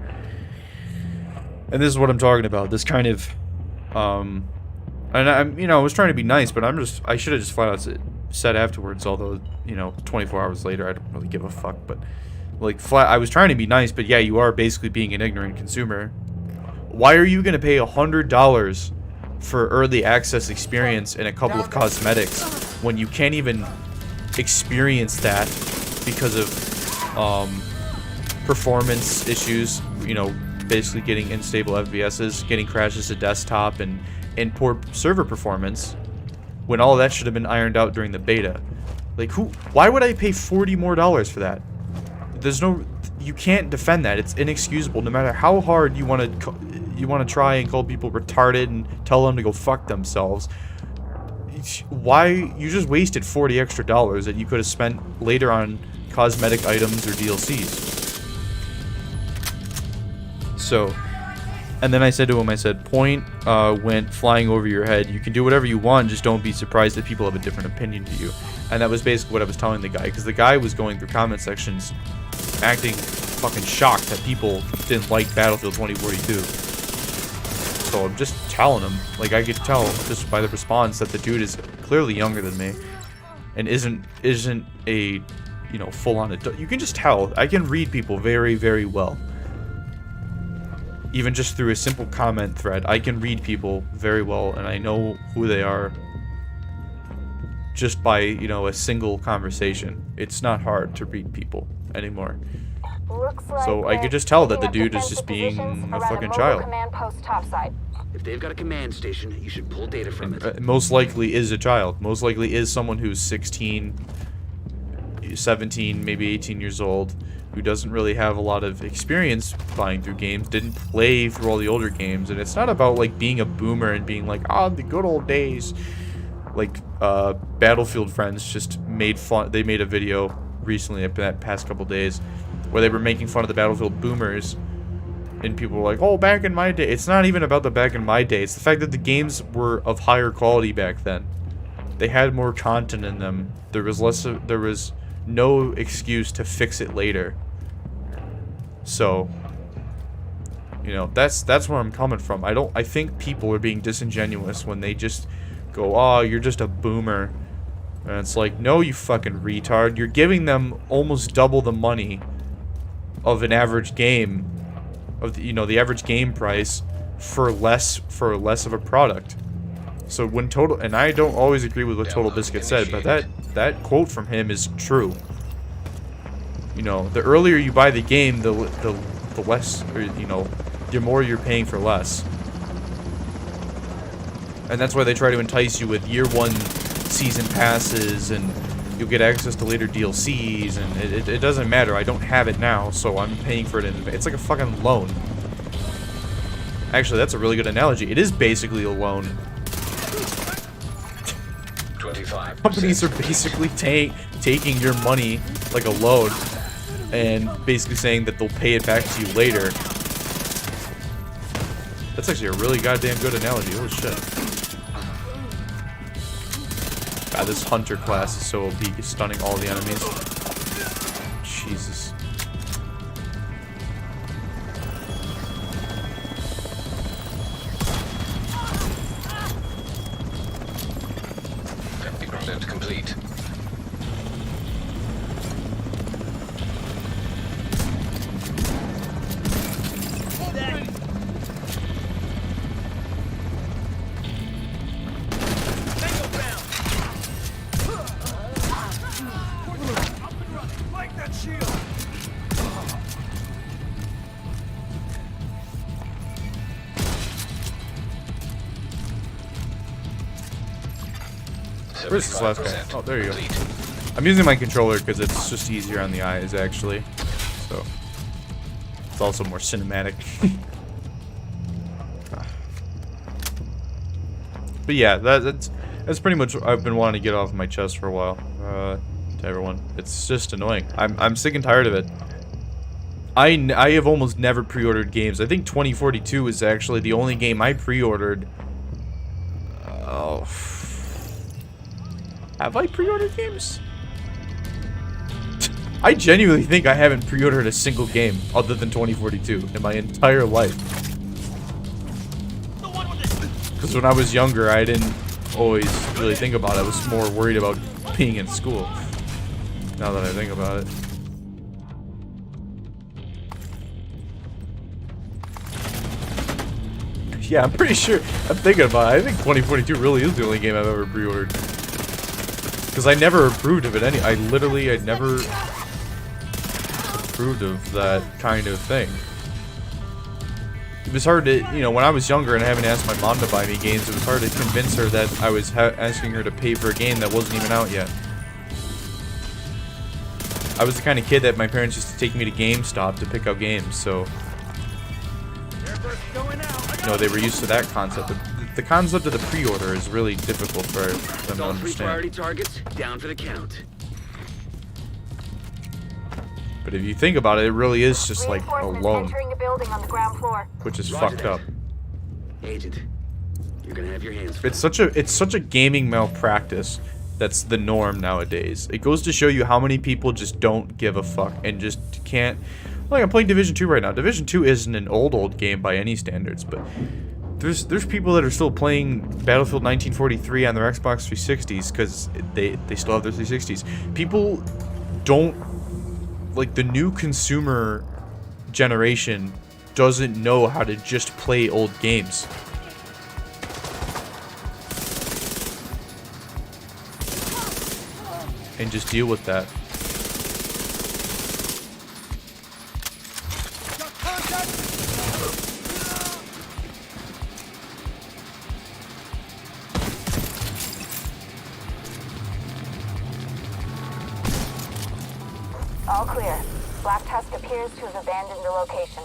And this is what I'm talking about. This kind of, and I'm, you know, I was trying to be nice, but I should have just flat out said afterwards, although, you know, 24 hours later, I don't really give a fuck, but, like, I was trying to be nice, but yeah, you are basically being an ignorant consumer. Why are you going to pay $100 for early access experience and a couple of cosmetics when you can't even experience that because of, performance issues, you know, basically getting unstable FPSs, getting crashes to desktop, and poor server performance, when all of that should have been ironed out during the beta. Like, why would I pay $40 more for that? You can't defend that. It's inexcusable. No matter how hard you want to try and call people retarded and tell them to go fuck themselves, why you just wasted $40 extra that you could have spent later on cosmetic items or DLCs. So, and then I said to him, I said, point went flying over your head. You can do whatever you want, just don't be surprised that people have a different opinion to you. And that was basically what I was telling the guy, because the guy was going through comment sections acting fucking shocked that people didn't like Battlefield 2042. So I'm just telling him, like, I could tell just by the response that the dude is clearly younger than me and isn't a, you know, full-on adult. You can just tell. I can read people very, very well. Even just through a simple comment thread, I can read people very well, and I know who they are just by, you know, a single conversation. It's not hard to read people anymore. So I could just tell that the dude is just being a fucking child. Command post topside. If they've got a command station, you should pull data from it. Most likely is a child. Most likely is someone who's 16, 17, maybe 18 years old, who doesn't really have a lot of experience buying through games, didn't play through all the older games. And it's not about like being a boomer and being like, ah, the good old days. Like Battlefield Friends just made fun. They made a video recently, that past couple days, where they were making fun of the Battlefield boomers. And people were like, oh, back in my day. It's not even about the back in my day. It's the fact that the games were of higher quality back then. They had more content in them. There was no excuse to fix it later. So, you know, that's where I'm coming from. I think people are being disingenuous when they just go, oh, you're just a boomer. And it's like, no, you fucking retard. You're giving them almost double the money of an average game, of the, you know, the average game price for less of a product. So when Total, and I don't always agree with what Total Biscuit said, but that quote from him is true. You know, the earlier you buy the game, the less, or, you know, the more you're paying for less. And that's why they try to entice you with year one season passes, and you'll get access to later DLCs, and it doesn't matter. I don't have it now, so I'm paying for it in advance. It's like a fucking loan. Actually, that's a really good analogy. It is basically a loan. 25%. Companies are basically taking your money like a loan and basically saying that they'll pay it back to you later. That's actually a really goddamn good analogy. Holy shit. God, this Hunter class is so OP, stunning all the enemies. Jesus. Complete. Like that shield! Where's this last guy? 75% Oh, there you go. complete. I'm using my controller because it's just easier on the eyes, actually. So, it's also more cinematic. But yeah, that's pretty much what I've been wanting to get off my chest for a while. To everyone, it's just annoying. I'm sick and tired of it. I have almost never pre-ordered games. I think 2042 is actually the only game I pre-ordered. Oh. Have I pre-ordered games? I genuinely think I haven't pre-ordered a single game other than 2042 in my entire life. Because when I was younger, I didn't always really think about it. I was more worried about being in school. Now that I think about it. Yeah, I'm pretty sure. I'm thinking about it. I think 2042 really is the only game I've ever pre-ordered. Because I never approved of it. I never approved of that kind of thing. It was hard to, you know, when I was younger and having to ask my mom to buy me games, it was hard to convince her that I was asking her to pay for a game that wasn't even out yet. I was the kind of kid that my parents used to take me to GameStop to pick up games, so, you know, they were used to that concept. The concept of the pre-order is really difficult for them to All three priority understand. targets down for the count. But if you think about it, it really is just like a Reinforcements loan, entering the building on the ground floor. which is Roger fucked that. up. Agent, you're gonna have your hands full. It's such a gaming malpractice that's the norm nowadays. It goes to show you how many people just don't give a fuck and just can't. Like, I'm playing Division 2 right now. Division 2 isn't an old game by any standards, but there's people that are still playing Battlefield 1943 on their Xbox 360s because they still have their 360s. People don't, like, the new consumer generation doesn't know how to just play old games. And just deal with that. All clear. Black Tusk appears to have abandoned the location.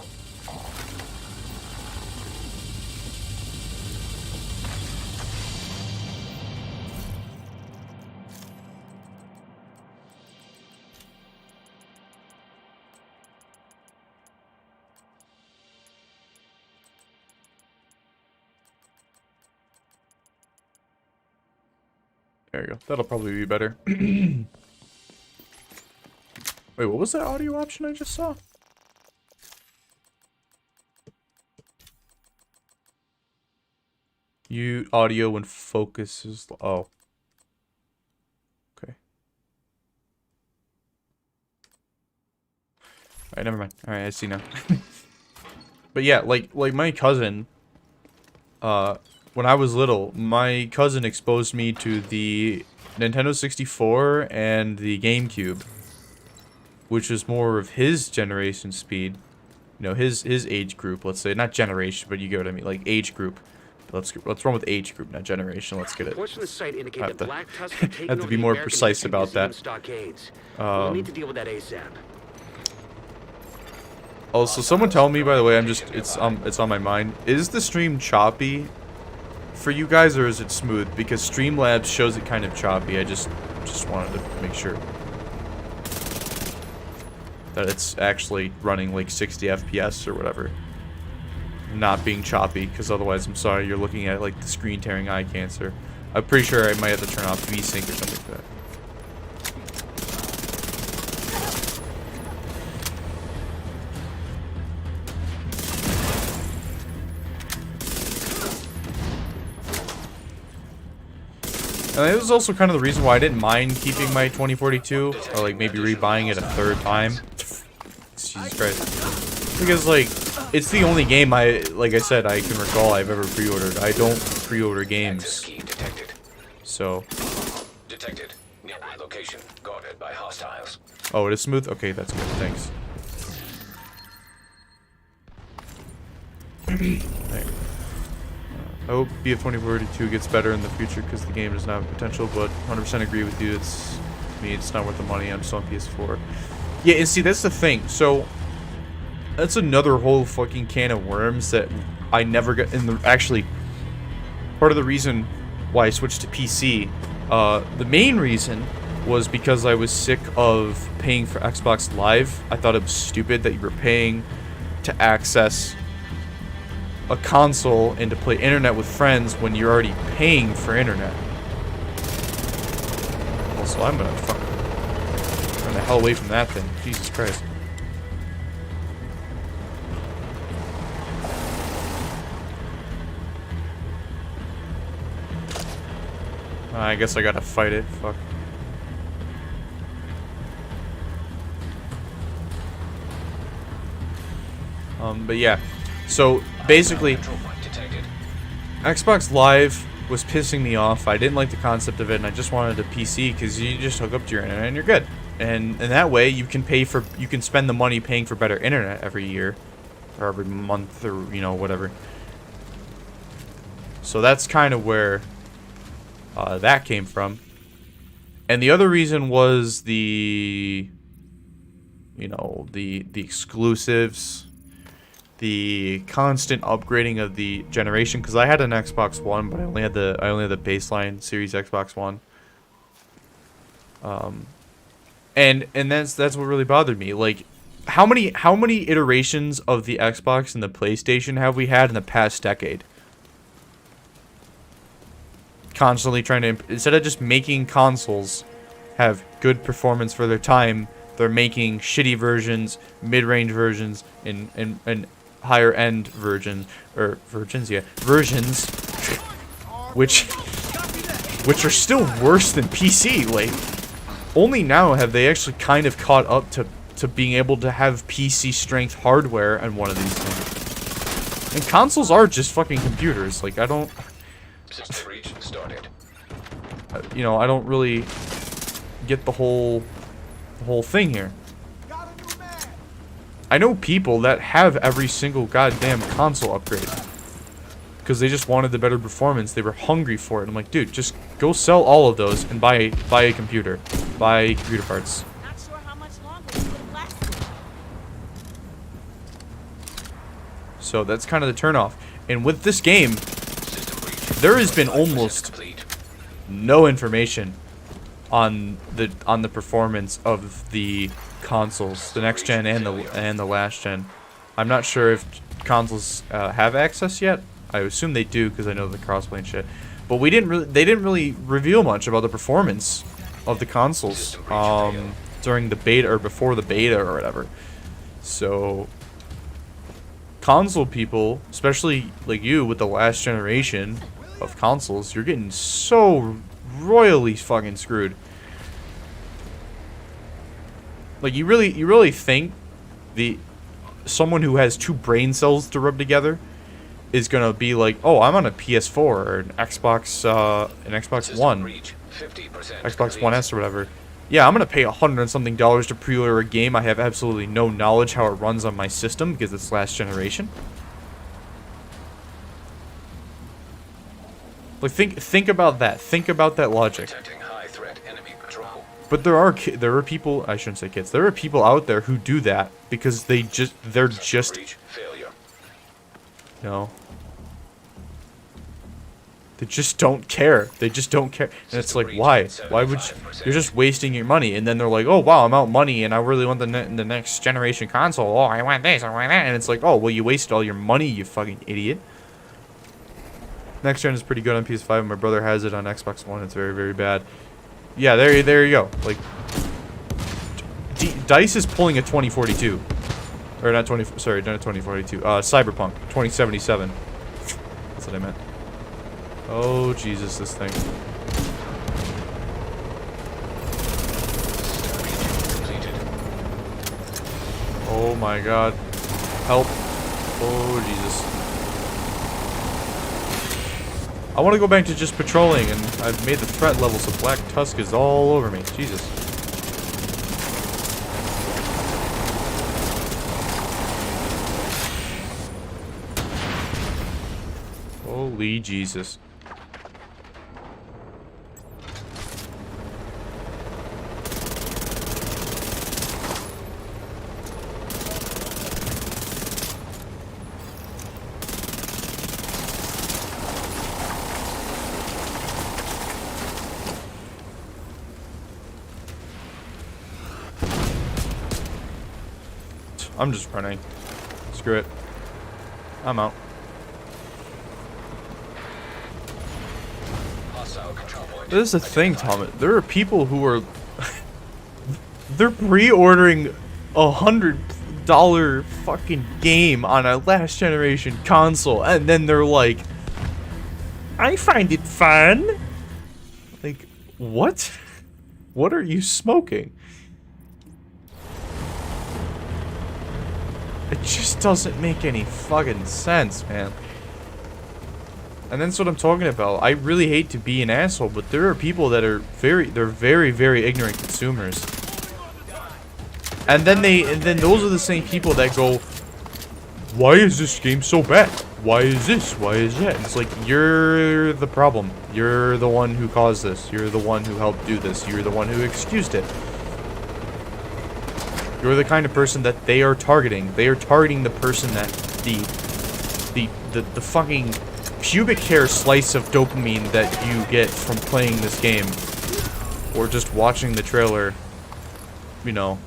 There you go. That'll probably be better. Wait, what was that audio option I just saw? You audio when focus is... Oh. Okay. Alright, never mind. Alright, I see now. But yeah, like my cousin... when I was little, my cousin exposed me to the Nintendo 64 and the GameCube, which was more of his generation speed. You know, his age group, let's say. Not generation, but you get what I mean, like age group. Let's run with age group, not generation. Let's get it. Reports from the site indicate that Black Tusk have to be more precise about that. Stockades. We'll need to deal with that ASAP. Also, someone tell me, by the way, it's on my mind. Is the stream choppy for you guys, or is it smooth? Because Streamlabs shows it kind of choppy. I just wanted to make sure that it's actually running like 60 FPS or whatever, not being choppy. Because otherwise, I'm sorry, you're looking at like the screen tearing eye cancer. I'm pretty sure I might have to turn off VSync or something like that. And this is also kind of the reason why I didn't mind keeping my 2042, or like maybe rebuying it a third time. Jesus Christ. Because like, it's the only game like I said, I can recall I've ever pre-ordered. I don't pre-order games. So. Detected. Nearby location guarded by hostiles. Oh, it is smooth? Okay, that's good. Thanks. There. I hope BF 2042 gets better in the future because the game does not have potential, but 100% agree with you. It's not worth the money. I'm still on PS4. Yeah, and see, that's the thing. So, that's another whole fucking can of worms that I never got. And actually, part of the reason why I switched to PC, the main reason was because I was sick of paying for Xbox Live. I thought it was stupid that you were paying to access a console and to play internet with friends when you're already paying for internet. Also, I'm gonna fucking run the hell away from that thing. Jesus Christ. I guess I gotta fight it. Fuck. But yeah. So, basically, Xbox Live was pissing me off. I didn't like the concept of it, and I just wanted a PC because you just hook up to your internet and you're good. And that way, you can spend the money paying for better internet every year, or every month, or whatever. So that's kind of where that came from. And the other reason was the exclusives. The constant upgrading of the generation, because I had an Xbox One, but I only had the baseline Series Xbox One. And that's what really bothered me. Like, how many iterations of the Xbox and the PlayStation have we had in the past decade? Constantly trying to, instead of just making consoles have good performance for their time, they're making shitty versions, mid-range versions, and higher end versions, which are still worse than PC. Like, only now have they actually kind of caught up to being able to have PC strength hardware on one of these things. And consoles are just fucking computers. Like, I don't, System breach started. I don't really get the whole thing here. I know people that have every single goddamn console upgrade because they just wanted the better performance. They were hungry for it. I'm like, dude, just go sell all of those and buy a computer. Buy computer parts. Not sure how much longer we could So that's kind of the turnoff. And with this game, there has been almost Complete. no information on the performance of the consoles, the next gen and the last gen. I'm not sure if consoles have access yet. I assume they do because I know the crossplay and shit. But they didn't really reveal much about the performance of the consoles during the beta or before the beta or whatever. So console people, especially like you with the last generation of consoles, you're getting so royally fucking screwed. Like you really think someone who has two brain cells to rub together is gonna be like, oh, I'm on a PS4 or an Xbox One, Reach 50% Xbox complete. One S or whatever. Yeah, I'm gonna pay $100 and something to pre-order a game I have absolutely no knowledge how it runs on my system because it's last generation. Like think about that. Think about that logic. Detecting high threat enemy patrol. But there are people, I shouldn't say kids. There are people out there who do that because they're just Breach failure. no. They just don't care. They just don't care. And it's like, why? Why would you? You're just wasting your money. And then they're like, oh, wow, I'm out money and I really want the next generation console. Oh, I want this, I want that. And it's like, oh, well, you wasted all your money, you fucking idiot. Next gen is pretty good on PS5. My brother has it on Xbox One. It's very, very bad. Yeah, there you go. Like, DICE is pulling a 2042. Or not 20, sorry, not a 2042. Cyberpunk 2077. That's what I meant. Oh, Jesus, this thing. Completed. Oh my God. Help. Oh, Jesus. I want to go back to just patrolling, and I've made the threat level so Black Tusk is all over me. Jesus. Holy Jesus. I'm just running. Screw it. I'm out. Hostile control point. This is the thing, Tom. There are people who are they're pre-ordering $100 fucking game on a last generation console, and then they're like, I find it fun. Like, what? What are you smoking? It just doesn't make any fucking sense, man. And that's what I'm talking about. I really hate to be an asshole, but there are people that are very, very ignorant consumers. And then those are the same people that go, why is this game so bad? Why is this? Why is that? And it's like, you're the problem. You're the one who caused this. You're the one who helped do this. You're the one who excused it. You're the kind of person that they are targeting. They are targeting the person that the fucking pubic hair slice of dopamine that you get from playing this game, or just watching the trailer, you know,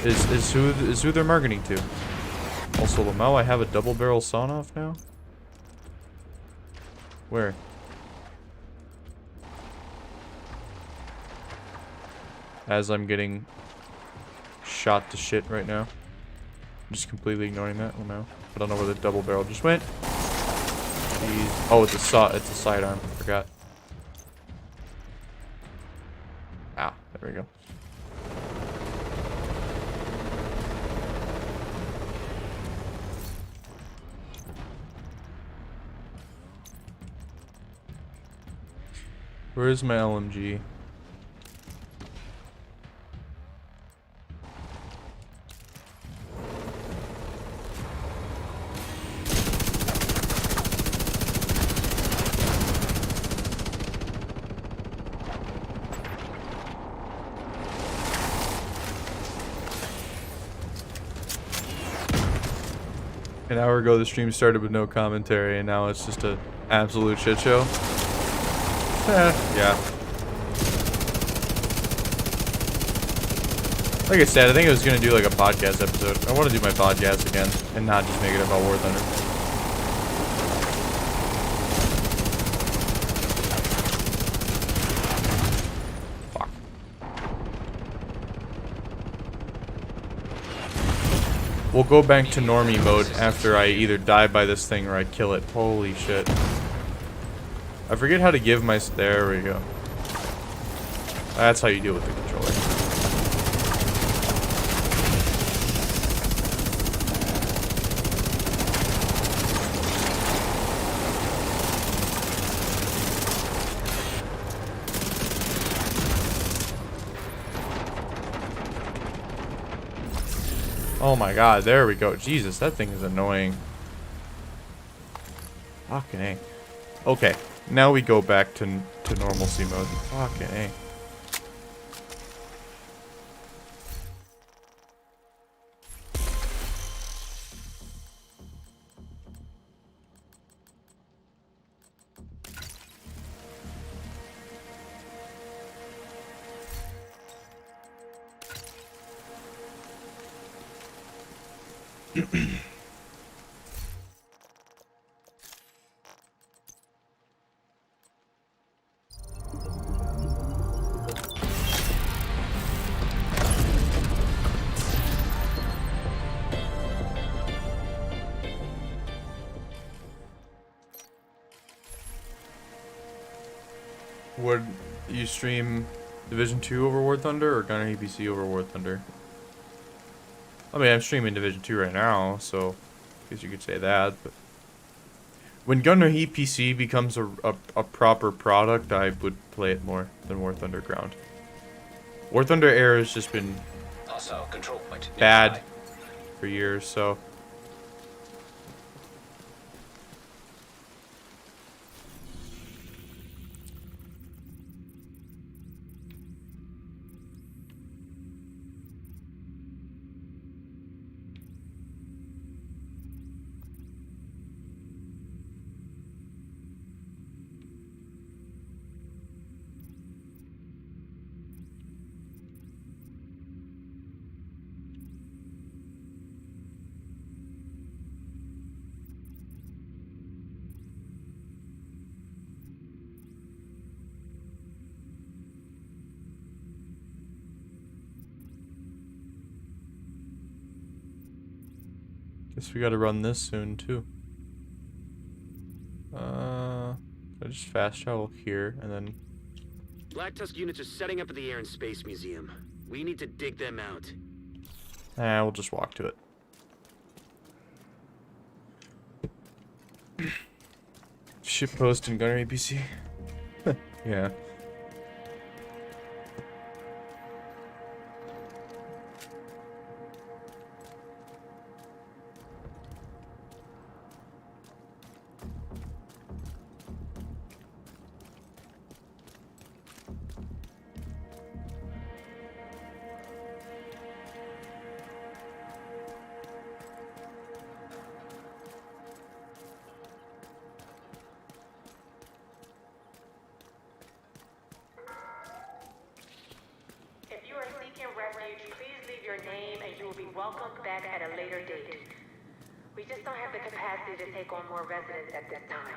is who they're marketing to. Also, Lamau, I have a double barrel sawn off now. Where? As I'm getting shot to shit right now. I'm just completely ignoring that. Lamau. I don't know where the double barrel just went. Jeez. Oh, it's a sidearm. I forgot. Ah, there we go. Where is my LMG? An hour ago, the stream started with no commentary, and now it's just a absolute shit show. Yeah. Like I said, I think I was gonna do like a podcast episode. I want to do my podcast again, and not just make it about War Thunder. Fuck. We'll go back to normie mode after I either die by this thing or I kill it. Holy shit. I forget how to give my... There we go. That's how you deal with the controller. Oh my god, there we go. Jesus, that thing is annoying. Fucking A. Okay, now we go back to normalcy mode. Fucking A. Would you stream Division 2 over War Thunder or Gunner EPC over War Thunder? I mean, I'm streaming Division 2 right now, so I guess you could say that, but when Gunner EPC becomes a proper product, I would play it more than War Thunder Ground. War Thunder Air has just been Hostile control point bad nearby. for years, so... Guess we gotta run this soon, too. I just fast travel here, and then... Black Tusk units are setting up at the Air and Space Museum. We need to dig them out. we'll just walk to it. Shippost and Gunner APC? Yeah. If you are seeking refuge, please leave your name and you will be welcomed back at a later date. We just don't have the capacity to take on more residents at this time.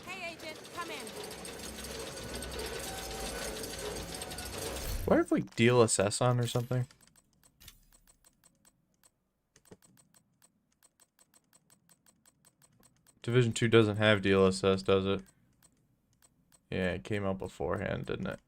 Hey, Agent, come in. Do I have like DLSS on or something? Division 2 doesn't have DLSS, does it? Yeah, it came out beforehand, didn't it?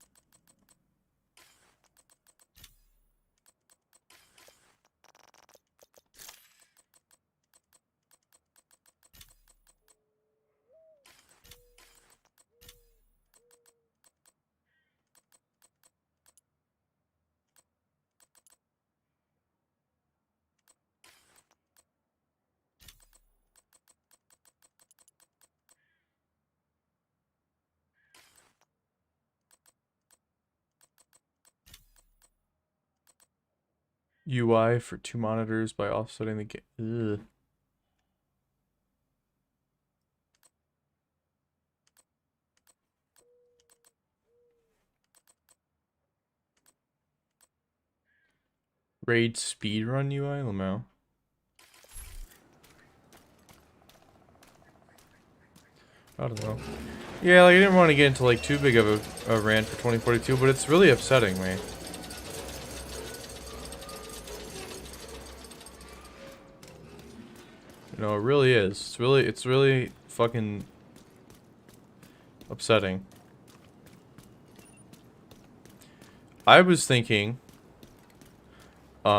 UI for 2 monitors by offsetting the game. Raid speedrun UI, Lamau. I don't know. Yeah, like I didn't want to get into like too big of a rant for 2042, but it's really upsetting me. You know, it really is. It's really fucking upsetting. I was thinking, The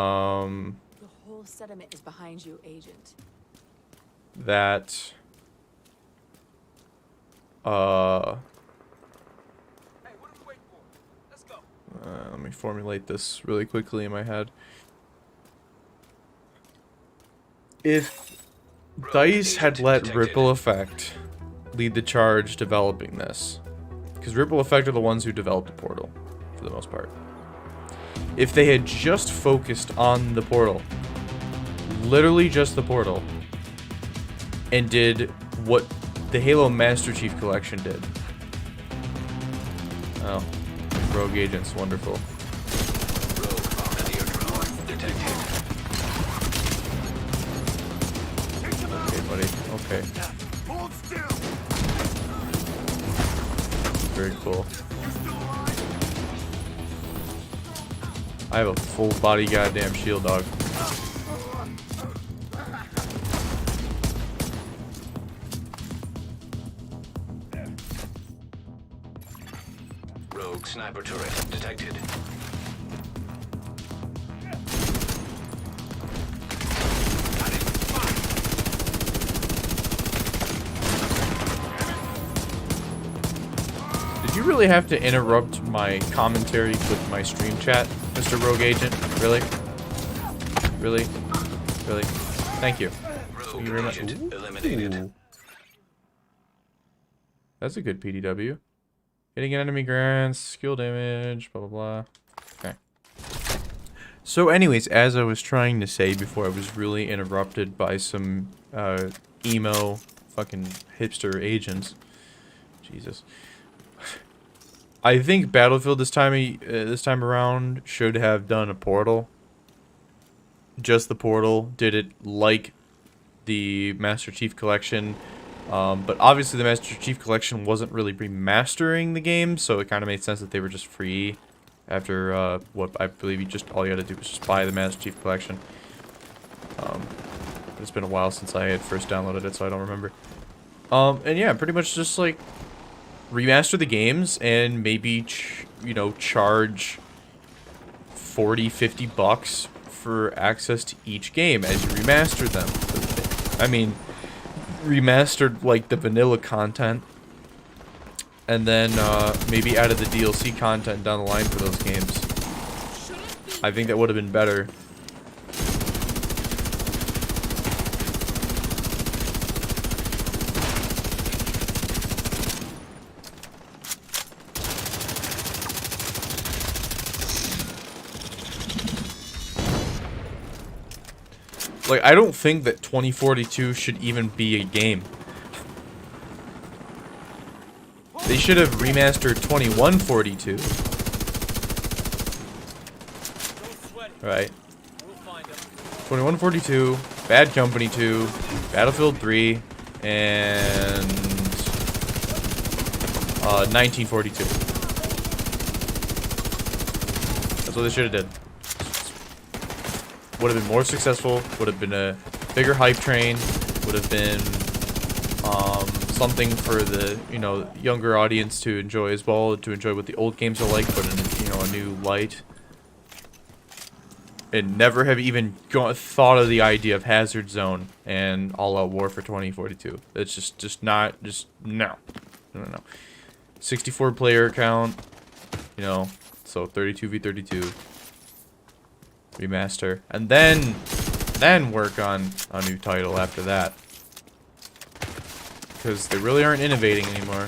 whole sediment is behind you, Agent. that Hey, what are we waiting for? Let's go. let me formulate this really quickly in my head. If DICE had let Ripple Effect lead the charge developing this, because Ripple Effect are the ones who developed the Portal, for the most part. If they had just focused on the Portal, literally just the Portal, and did what the Halo Master Chief Collection did. Oh, Rogue Agent's wonderful. Rogue bombardier drone detected. Okay, buddy. Okay. Hold still. Very cool. I have a full body goddamn shield dog. Rogue sniper turret detected. Did you really have to interrupt my commentary with my stream chat, Mr. Rogue Agent? Really? Really? Really? Thank you. Rogue you very much. agent eliminated. Ooh. That's a good PDW. Hitting an enemy grants, skill damage, blah blah blah. Okay. So anyways, as I was trying to say before I was really interrupted by some emo fucking hipster agents. Jesus. I think Battlefield this time around should have done a Portal. Just the Portal. Did it like the Master Chief Collection. But obviously the Master Chief Collection wasn't really remastering the game, so it kind of made sense that they were just free after what I believe all you had to do was just buy the Master Chief Collection. But it's been a while since I had first downloaded it, so I don't remember. And yeah, pretty much just like remaster the games and maybe charge 40-50 bucks for access to each game as you remaster them. I mean, remastered like the vanilla content, and then maybe added the DLC content down the line for those games. I think that would have been better. Like, I don't think that 2042 should even be a game. They should have remastered 2142. Right. 2142, Bad Company 2, Battlefield 3, and 1942. That's what they should have did. Would have been more successful, would have been a bigger hype train, would have been something for the younger audience to enjoy as well, to enjoy what the old games are like, but in a new light. And never have even thought of the idea of Hazard Zone and All Out War for 2042. It's just no. 64 player count, so 32v32. Remaster, and then work on a new title after that, because they really aren't innovating anymore.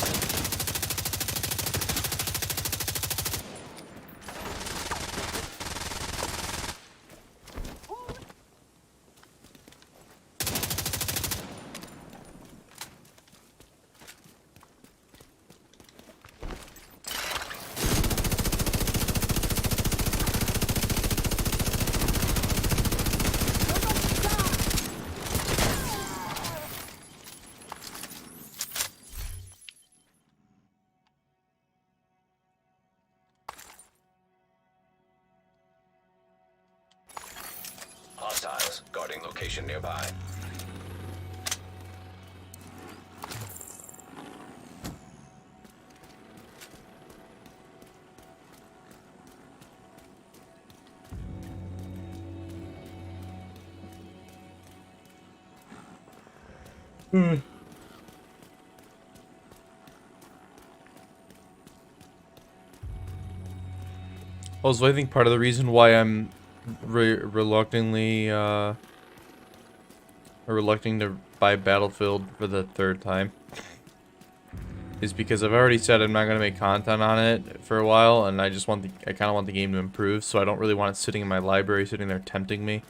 location nearby. Also, I think part of the reason why I'm reluctantly reluctant to buy Battlefield for the third time is because I've already said I'm not gonna make content on it for a while, and I kind of want the game to improve, so I don't really want it sitting in my library, sitting there tempting me.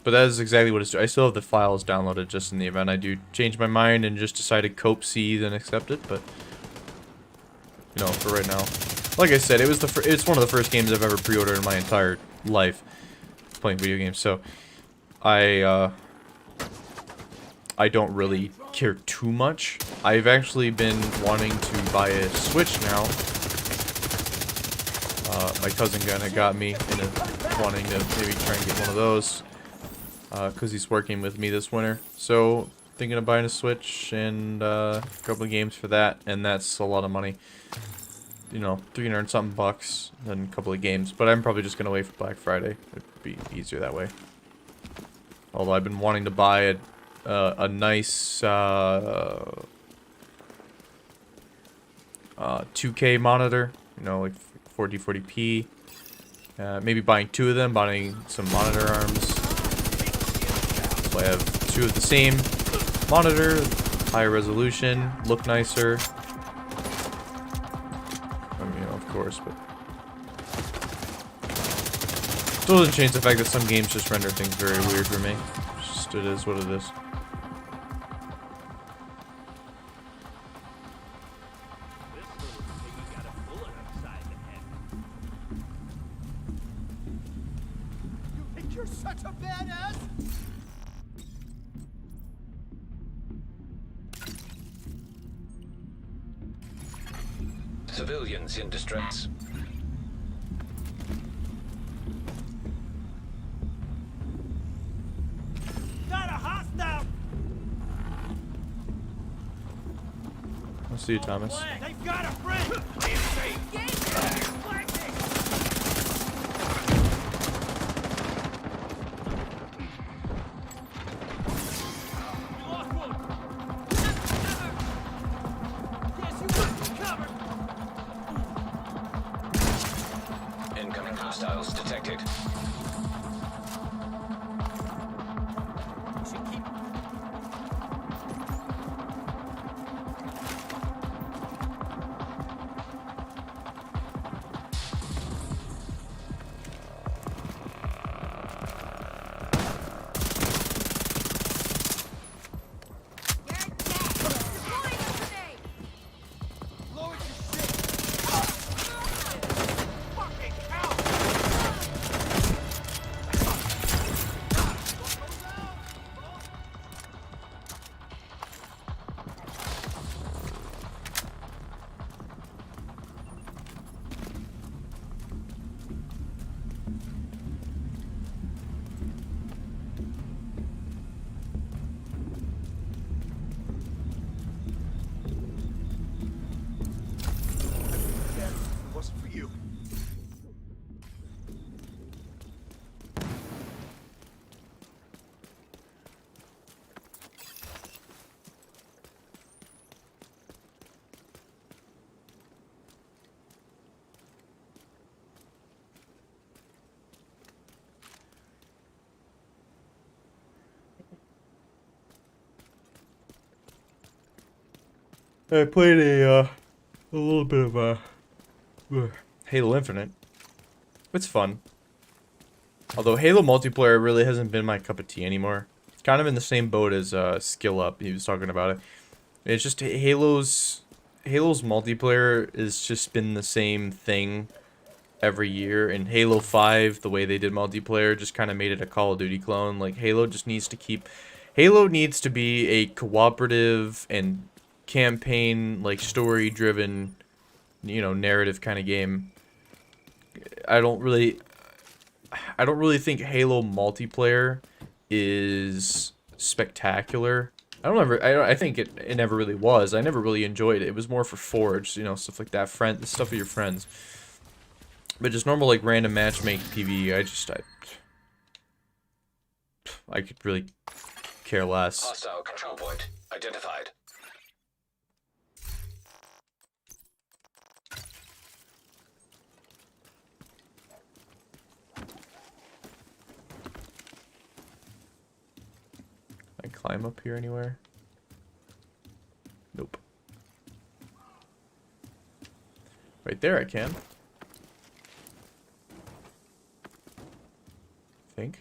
But that is exactly what it's doing. I still have the files downloaded just in the event I do change my mind and just decide to cope, seethe, and accept it. But you know, for right now, like I said, it's one of the first games I've ever pre-ordered in my entire life playing video games. So I don't really care too much. I've actually been wanting to buy a Switch now. My cousin kinda got me into wanting to maybe try and get one of those. Because he's working with me this winter. So, thinking of buying a Switch and a couple of games for that. And that's a lot of money. You know, 300 something bucks and a couple of games. But I'm probably just going to wait for Black Friday. It'd be easier that way. Although I've been wanting to buy a nice 2K monitor. You know, like 4040p. Maybe buying 2 of them, buying some monitor arms. So I have 2 of the same monitor, higher resolution, look nicer. I mean, you know, of course, but still doesn't change the fact that some games just render things very weird for me. Just, it is what it is. You're such a badass! Civilians in distress. Got a hostile! I'll see you, Thomas. They've got a friend! Incoming hostiles detected. Wasn't for you. I played a little bit of Halo Infinite. It's fun. Although Halo multiplayer really hasn't been my cup of tea anymore. Kind of in the same boat as Skill Up. He was talking about it. It's just Halo's multiplayer has just been the same thing every year. And Halo 5, the way they did multiplayer, just kind of made it a Call of Duty clone. Like Halo needs to be a cooperative and campaign, like story driven, you know, narrative kind of game. I don't really think Halo multiplayer is spectacular. I think it never really was. I never really enjoyed it. It was more for Forge, you know, stuff like that. The stuff with your friends. But just normal, like, random matchmaking PvE, I could really care less. Hostile control point identified. Can I climb up here anywhere? Nope. Right there I can. Think.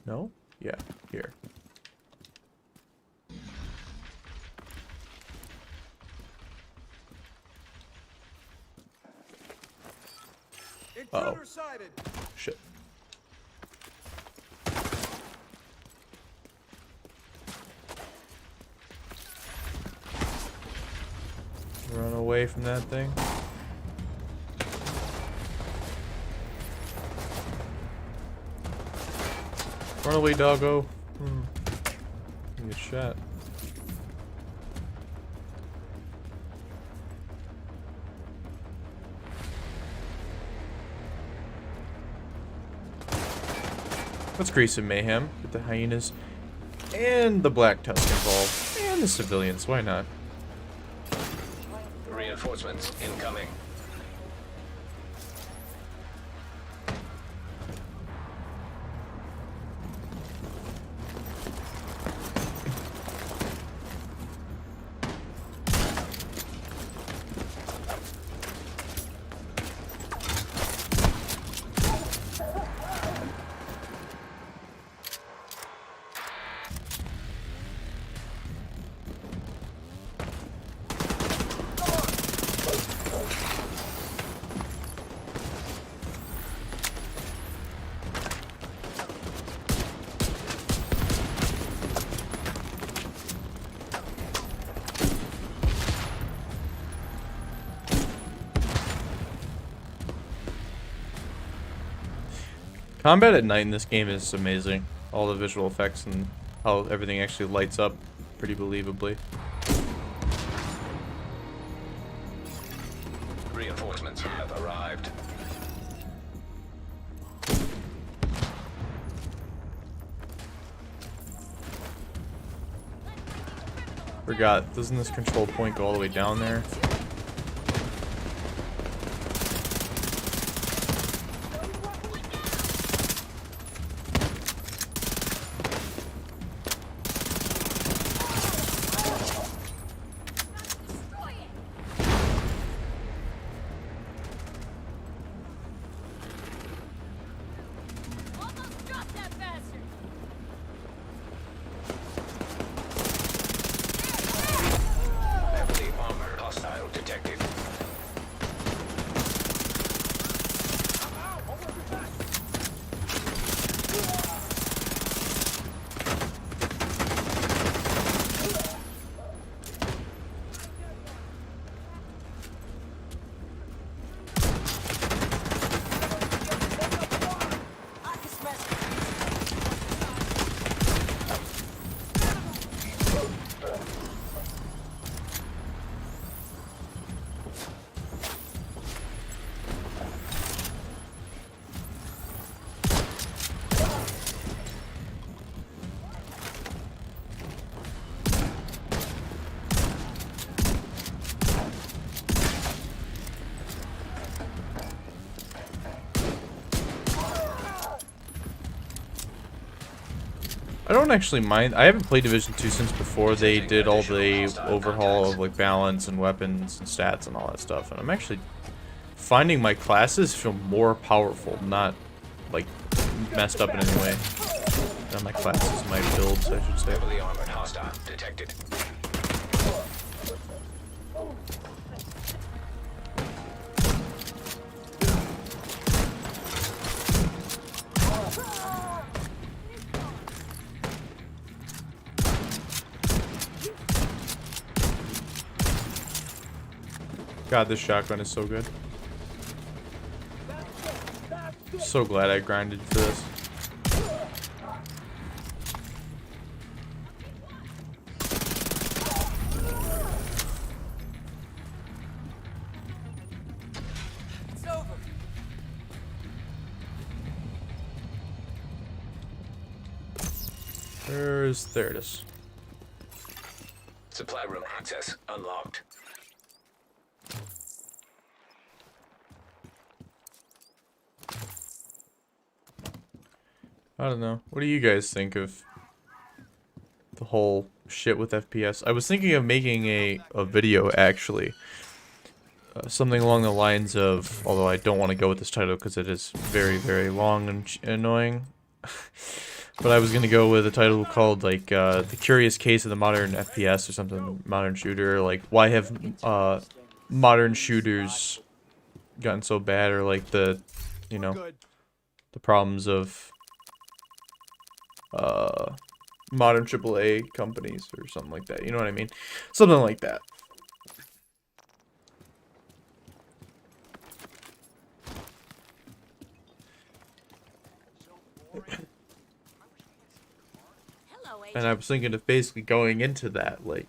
No? Yeah, here. Uh-oh. Shit. Run away from that thing. Run away, doggo. Get shot. Let's grease some mayhem. Get the hyenas and the Black Tusk involved. And the civilians. Why not? Reinforcements incoming. Combat at night in this game is amazing. All the visual effects and how everything actually lights up pretty believably. Reinforcements have arrived. Forgot, doesn't this control point go all the way down there? Heavily armored hostile detected. I don't actually mind. I haven't played Division 2 since before they did all the overhaul of like balance and weapons and stats and all that stuff. And I'm actually finding my classes feel more powerful, not like messed up in any way. Not my classes, my builds, I should say. Heavily armored hostile detected. God, this shotgun is so good. So glad I grinded for this. Where is... There it is. Supply room access unlocked. I don't know. What do you guys think of the whole shit with FPS? I was thinking of making a video, actually. Something along the lines of, although I don't want to go with this title because it is very, very long and annoying. But I was going to go with a title called, like, The Curious Case of the Modern FPS or something, modern shooter. Like, why have modern shooters gotten so bad, or like the, you know, the problems of modern AAA companies or something like that. You know what I mean? Something like that. And I was thinking of basically going into that, like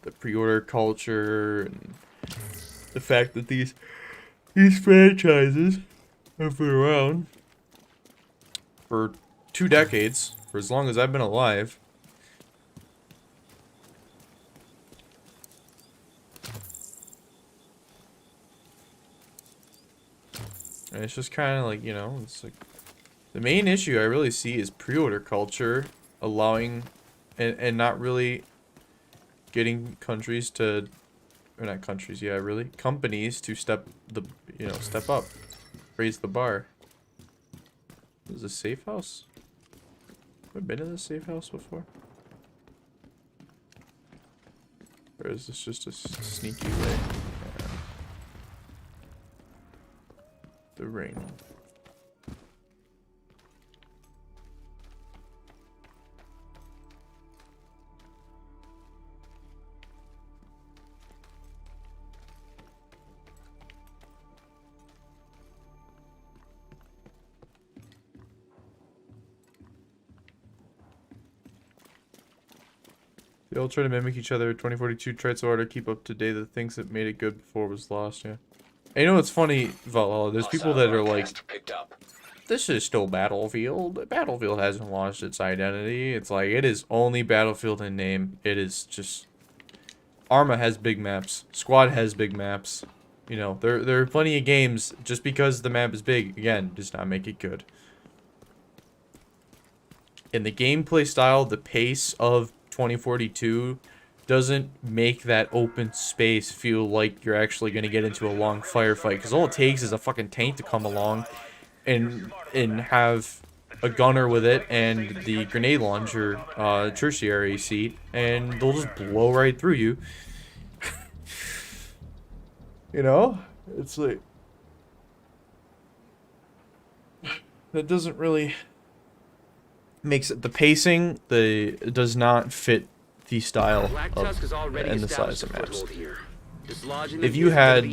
the pre-order culture and the fact that these franchises have been around for 2 decades, for as long as I've been alive. And it's just kind of like, you know, it's like the main issue I really see is pre-order culture allowing and not really getting countries to, or not countries, yeah, really companies to step up, raise the bar. Is this a safe house? Have I been in this safe house before? Or is this just a sneaky way? Yeah. The ring. They all try to mimic each other. 2042 tried so hard to keep up to date the things that made it good before was lost, yeah. And you know what's funny, Valhalla? There's people that are like, this is still Battlefield. Battlefield hasn't lost its identity. It's like, it is only Battlefield in name. It is just... Arma has big maps. Squad has big maps. You know, there are plenty of games, just because the map is big, again, does not make it good. In the gameplay style, the pace of 2042 doesn't make that open space feel like you're actually going to get into a long firefight, because all it takes is a fucking tank to come along and have a gunner with it and the grenade launcher tertiary seat, and they'll just blow right through you. You know, it's like, that doesn't really makes it, the pacing, it does not fit the style of, and the size of maps. If you had,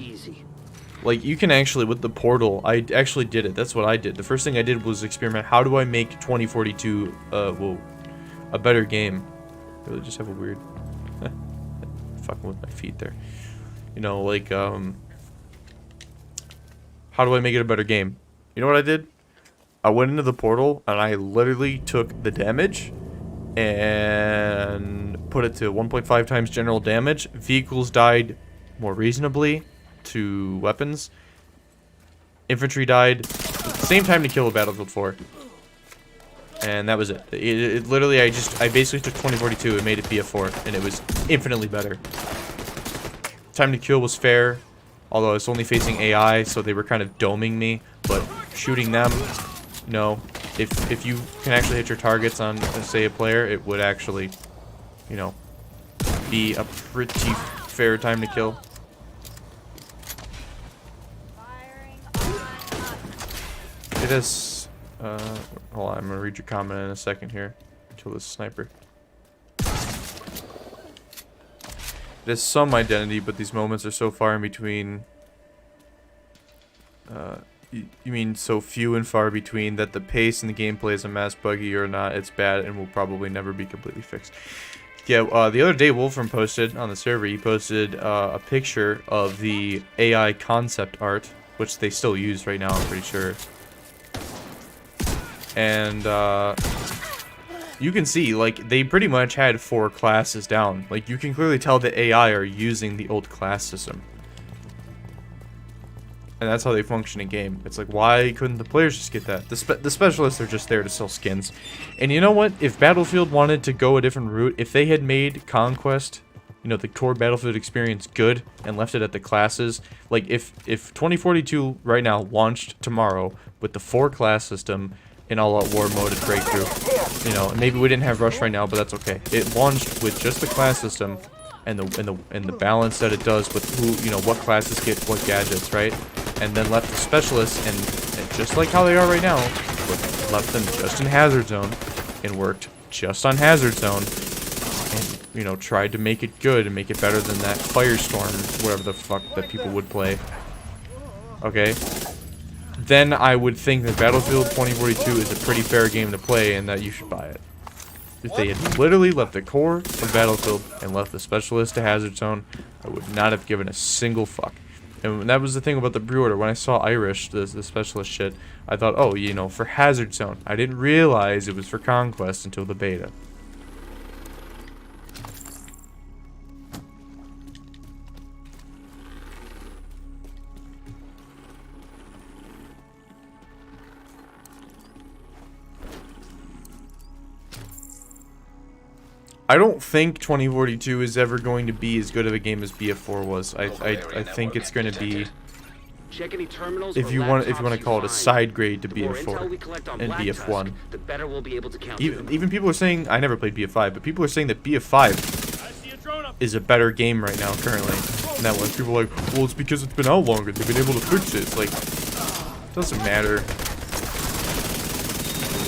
like, you can actually, with the Portal, I actually did it. That's what I did. The first thing I did was experiment. How do I make 2042, a better game? Really just have a weird, fucking with my feet there. You know, like, how do I make it a better game? You know what I did? I went into the Portal and I literally took the damage and put it to 1.5 times general damage. Vehicles died more reasonably to weapons. Infantry died same time to kill a Battlefield 4. And that was it. It literally, I basically took 2042 and made it BF4, and it was infinitely better. Time to kill was fair, although I was only facing AI, so they were kind of doming me, but shooting them, you know, if you can actually hit your targets on, say, a player, it would actually, you know, be a pretty fair time to kill. It is, hold on, I'm gonna read your comment in a second here. Kill this sniper. It has some identity, but these moments are so far in between. You mean so few and far between that the pace and the gameplay is a mess, buggy or not, it's bad and will probably never be completely fixed. Yeah, the other day Wolfram posted on the server, he posted a picture of the AI concept art, which they still use right now, I'm pretty sure. And You can see, like, they pretty much had 4 classes down. Like, you can clearly tell the AI are using the old class system. And that's how they function in game. It's like, why couldn't the players just get that? The specialists are just there to sell skins. And you know what? If Battlefield wanted to go a different route, if they had made Conquest, you know, the core Battlefield experience good and left it at the classes, like if 2042 right now launched tomorrow with the 4 class system in all-out war mode at Breakthrough, you know, and maybe we didn't have Rush right now, but that's okay. It launched with just the class system and the balance that it does with who, you know, what classes get what gadgets, right? And then left the specialists and just like how they are right now, left them just in Hazard Zone and worked just on Hazard Zone and, you know, tried to make it good and make it better than that Firestorm, whatever the fuck that people would play. Okay? Then I would think that Battlefield 2042 is a pretty fair game to play and that you should buy it. If they had literally left the core of Battlefield and left the specialist to Hazard Zone, I would not have given a single fuck. And that was the thing about the pre-order. When I saw Irish, the specialist shit, I thought, oh, you know, for Hazard Zone. I didn't realize it was for Conquest until the beta. I don't think 2042 is ever going to be as good of a game as BF4 was. I think it's going to be, Check any terminals if you want to call it a side grade to BF4 and BF1. The better we'll be able to count. Even people are saying, I never played BF5, but people are saying that BF5 is a better game right now currently. And that one, people are like, well, it's because it's been out longer. They've been able to fix it. It's like, it doesn't matter.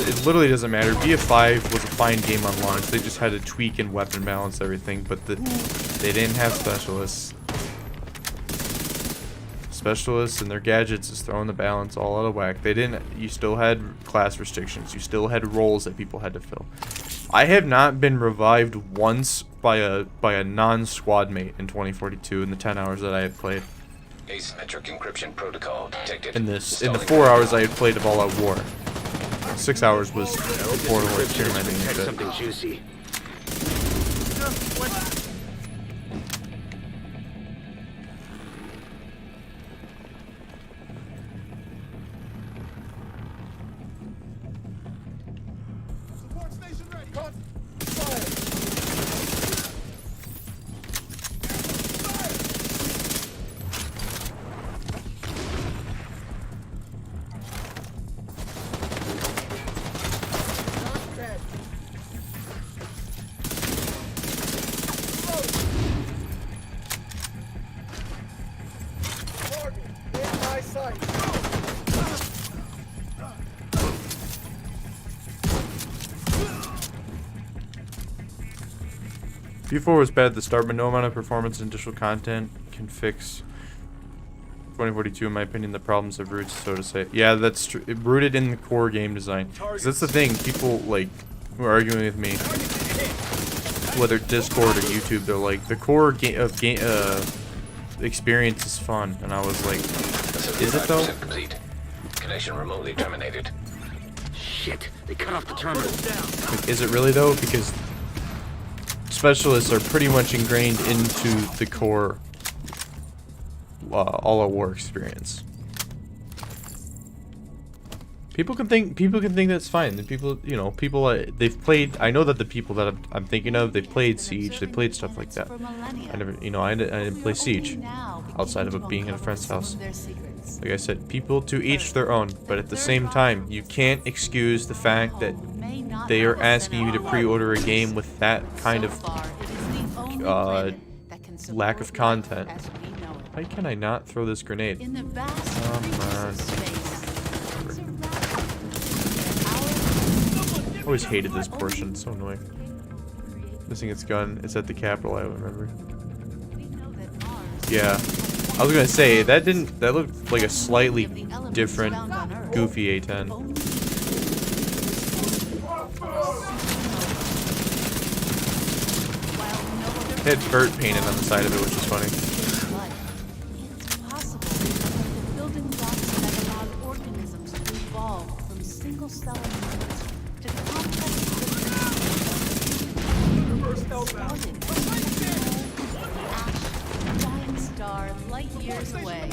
It literally doesn't matter. BF5 was a fine game on launch. They just had to tweak and weapon balance everything, but they didn't have specialists. Specialists and their gadgets is throwing the balance all out of whack. They didn't. You still had class restrictions. You still had roles that people had to fill. I have not been revived once by a non-squad mate in 2042 in the 10 hours that I have played. Asymmetric encryption protocol detected. In the 4 hours I had played of All Out War. 6 hours was portable experimenting with it. Something juicy. Support station ready. Cut. BF4 was bad at the start, but no amount of performance and additional content can fix 2042, in my opinion. The problems have roots, so to say. Yeah, that's true. It rooted in the core game design. Because that's the thing. People, like, who are arguing with me, whether Discord or YouTube, they're like, the core experience is fun. And I was like, is it though? Complete. Connection remotely terminated. Shit, they cut off the terminal. Like, is it really though? Because specialists are pretty much ingrained into the core all-out war experience. People can think that's fine. The people, you know, they've played. I know that the people that I'm thinking of, they've played Siege, they played stuff like that. I never, you know, I didn't play Siege outside of it being at a friend's house. Like I said, people to each their own, but at the same time, you can't excuse the fact that they are asking you to pre-order a game with that kind of lack of content. Why can I not throw this grenade? Come on. I always hated this portion, it's so annoying. Missing its gun, it's at the Capitol, I remember. Yeah. I was gonna say, that looked like a slightly different, goofy A10. It had Bert painted on the side of it, which is funny. It's possible that the building blocks that allowed organisms to evolve from single-cell units to complex sprouted. Ash, giant star, light years away.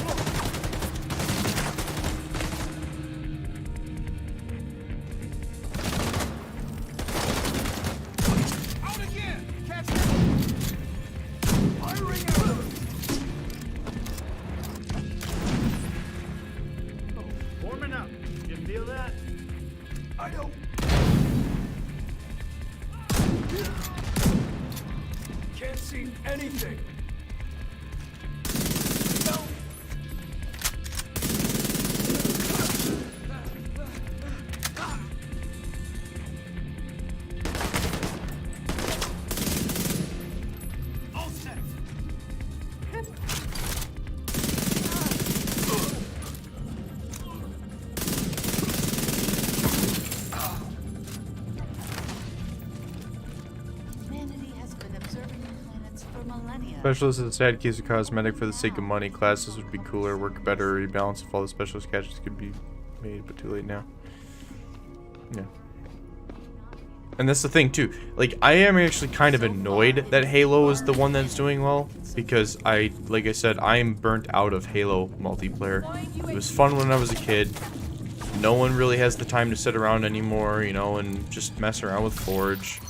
Out again! Catch him! Firing arrows! Warming up. You feel that? I don't. Can't see anything. All set. Humanity has been observing the planets for millennia. Specialist is a sad case of cosmetic for the sake of money. Classes would be cooler, work better, rebalance if all the specialist gadgets could be made, but too late now. Yeah. And that's the thing too. Like, I am actually kind of annoyed that Halo is the one that's doing well, because like I said, I am burnt out of Halo multiplayer. It was fun when I was a kid. No one really has the time to sit around anymore, you know, and just mess around with Forge.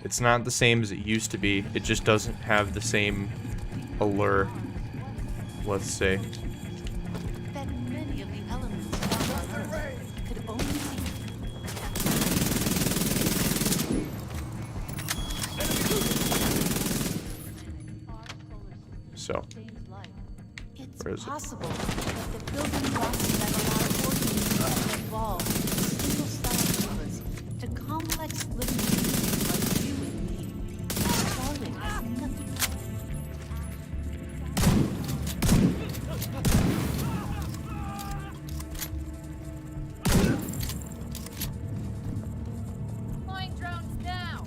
It's not the same as it used to be. It just doesn't have the same allure, let's say. That many of the elements found on Earth could only be So, It's where is it? possible that the building blocks that allow organisms to evolve from single cell purpose to complex living beings like you and me. Starting as nothing. Flying drones now!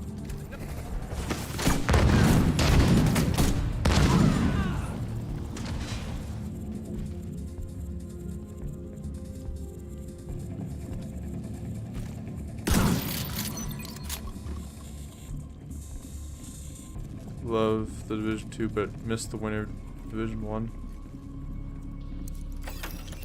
Love the Division 2, but missed the winner Division 1.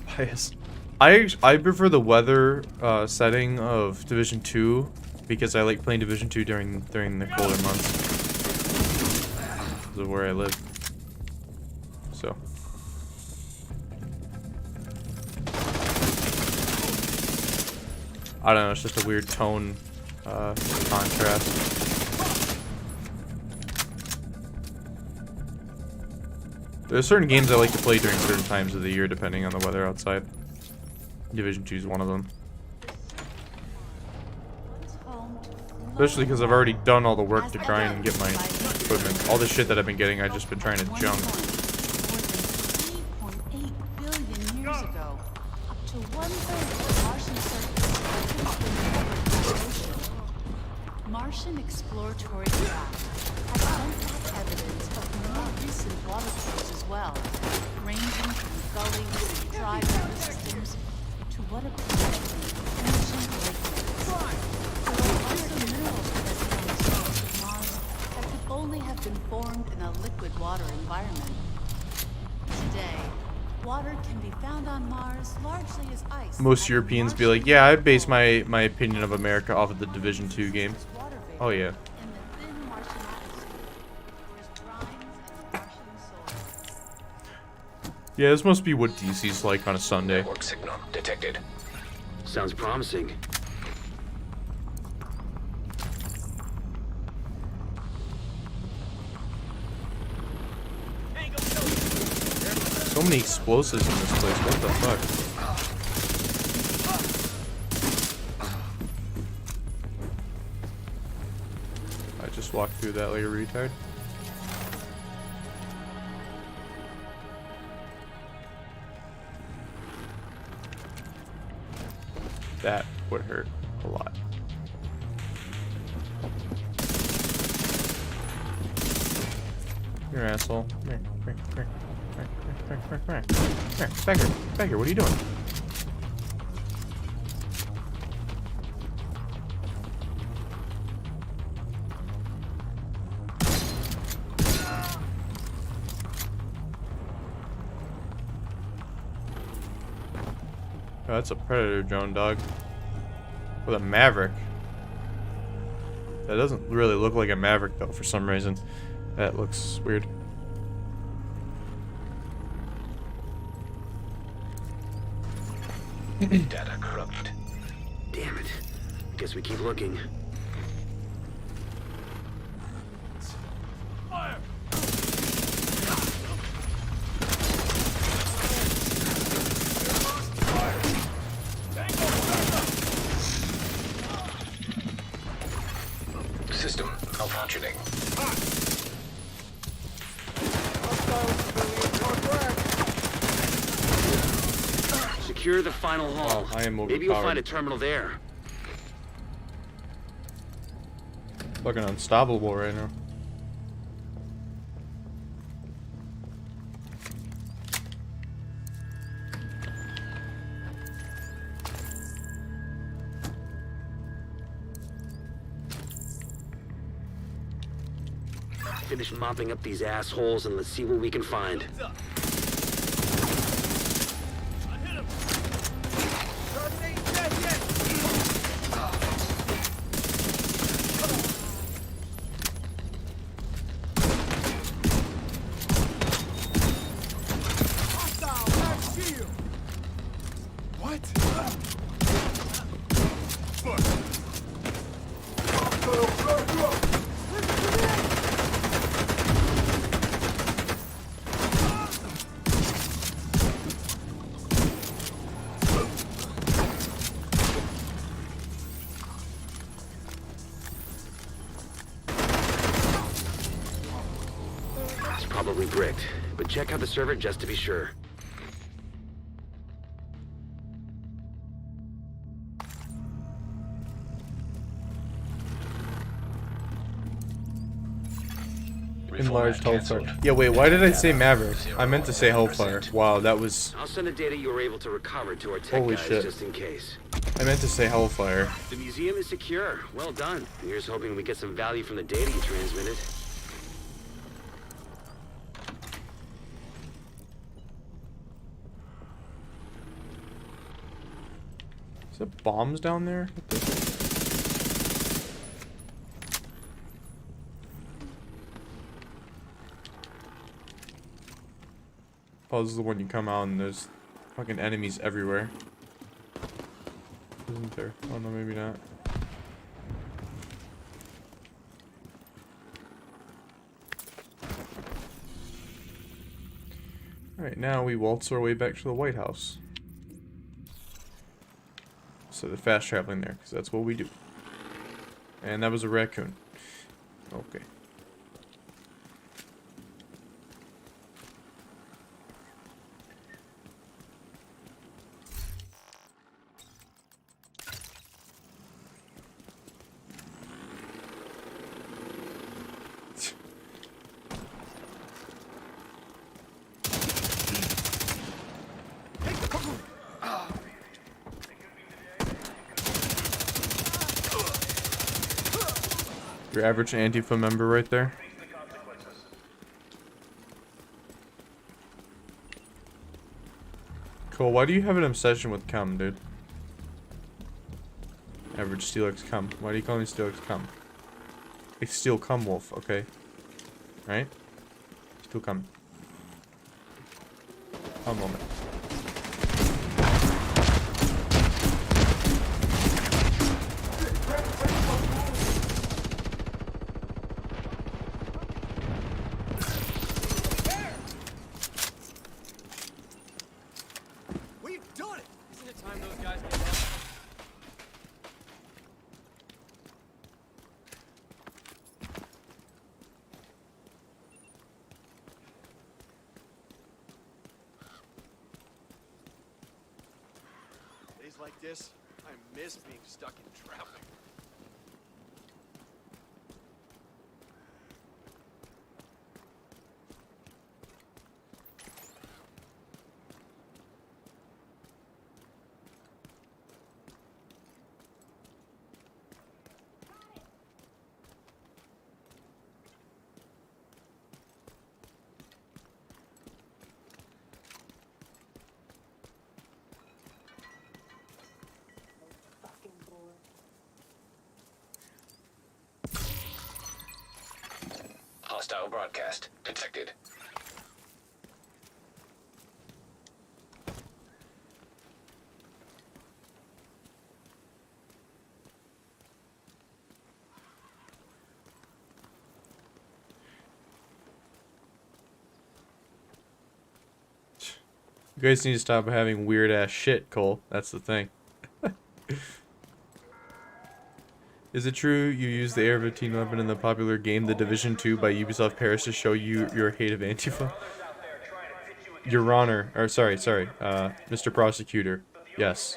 Bias. I prefer the weather setting of Division 2 because I like playing Division 2 during the colder months. Because of where I live. So. I don't know, it's just a weird tone contrast. There's certain games I like to play during certain times of the year depending on the weather outside. Division 2 is one of them. Especially because I've already done all the work to try and get my equipment. All the shit that I've been getting, I've just been trying to junk. More than 3.8 billion years ago, up to 1/3 of the Martian surface has been covered by ocean. Martian exploratory craft have sent back evidence of more recent water flows as well, ranging from gullies and dry river systems to what appears to be ancient lakelets. There are also minerals present on the surface of Mars that could only have been formed in a liquid water environment. Today, water can be found on Mars largely as ice. Most Europeans be like, yeah, I base my opinion of America off of the Division 2 game. Oh yeah. In the thin Martian atmosphere, whereas brines and Martian soil. Yeah, this must be what DC's like on a Sunday. Network signal detected. Sounds promising. So many explosives in this place, what the fuck? I just walked through that like a retard. That would hurt a lot. You're an asshole. Come here, come here, come here. Come here, back here, what are you doing? Oh, that's a Predator drone, dog. With a Maverick. That doesn't really look like a Maverick, though, for some reason. That looks weird. Data corrupted. Damn it. Guess we keep looking. System malfunctioning. Secure the final hall. I am Maybe you'll find overpowered. a terminal there. Fucking unstoppable right now. Finish mopping up these assholes and let's see what we can find. It's probably bricked, but check out the server just to be sure. Enlarged Cancelled. Hellfire. Yeah, wait, why did I say Maverick? I meant to say Hellfire. Wow, that was... I'll send the data you were able to recover to our tech Holy guys shit. just in case. I meant to say Hellfire. The museum is secure. Well done. Here's hoping we get some value from the data you transmitted. Is there bombs down there? What the- Oh, this is the one you come out and there's fucking enemies everywhere. Isn't there? Oh no, maybe not. Alright, now we waltz our way back to the White House. So the fast traveling there, because that's what we do. And that was a raccoon. Okay. Your average Antifa member right there. Cool, why do you have an obsession with cum, dude? Average Steelix cum. Why do you call me Steelix cum? A steel cum wolf, okay. Right? Steel cum. A moment. We've done it! Isn't it time those guys get down? Days like this, I miss being stuck in traffic. Hostile broadcast detected. You guys need to stop having weird ass shit, Cole. That's the thing. Is it true you use the AR-15 weapon in the popular game The Division 2 by Ubisoft Paris to show your hate of Antifa? Your Honor, or sorry, Mr. Prosecutor. Yes.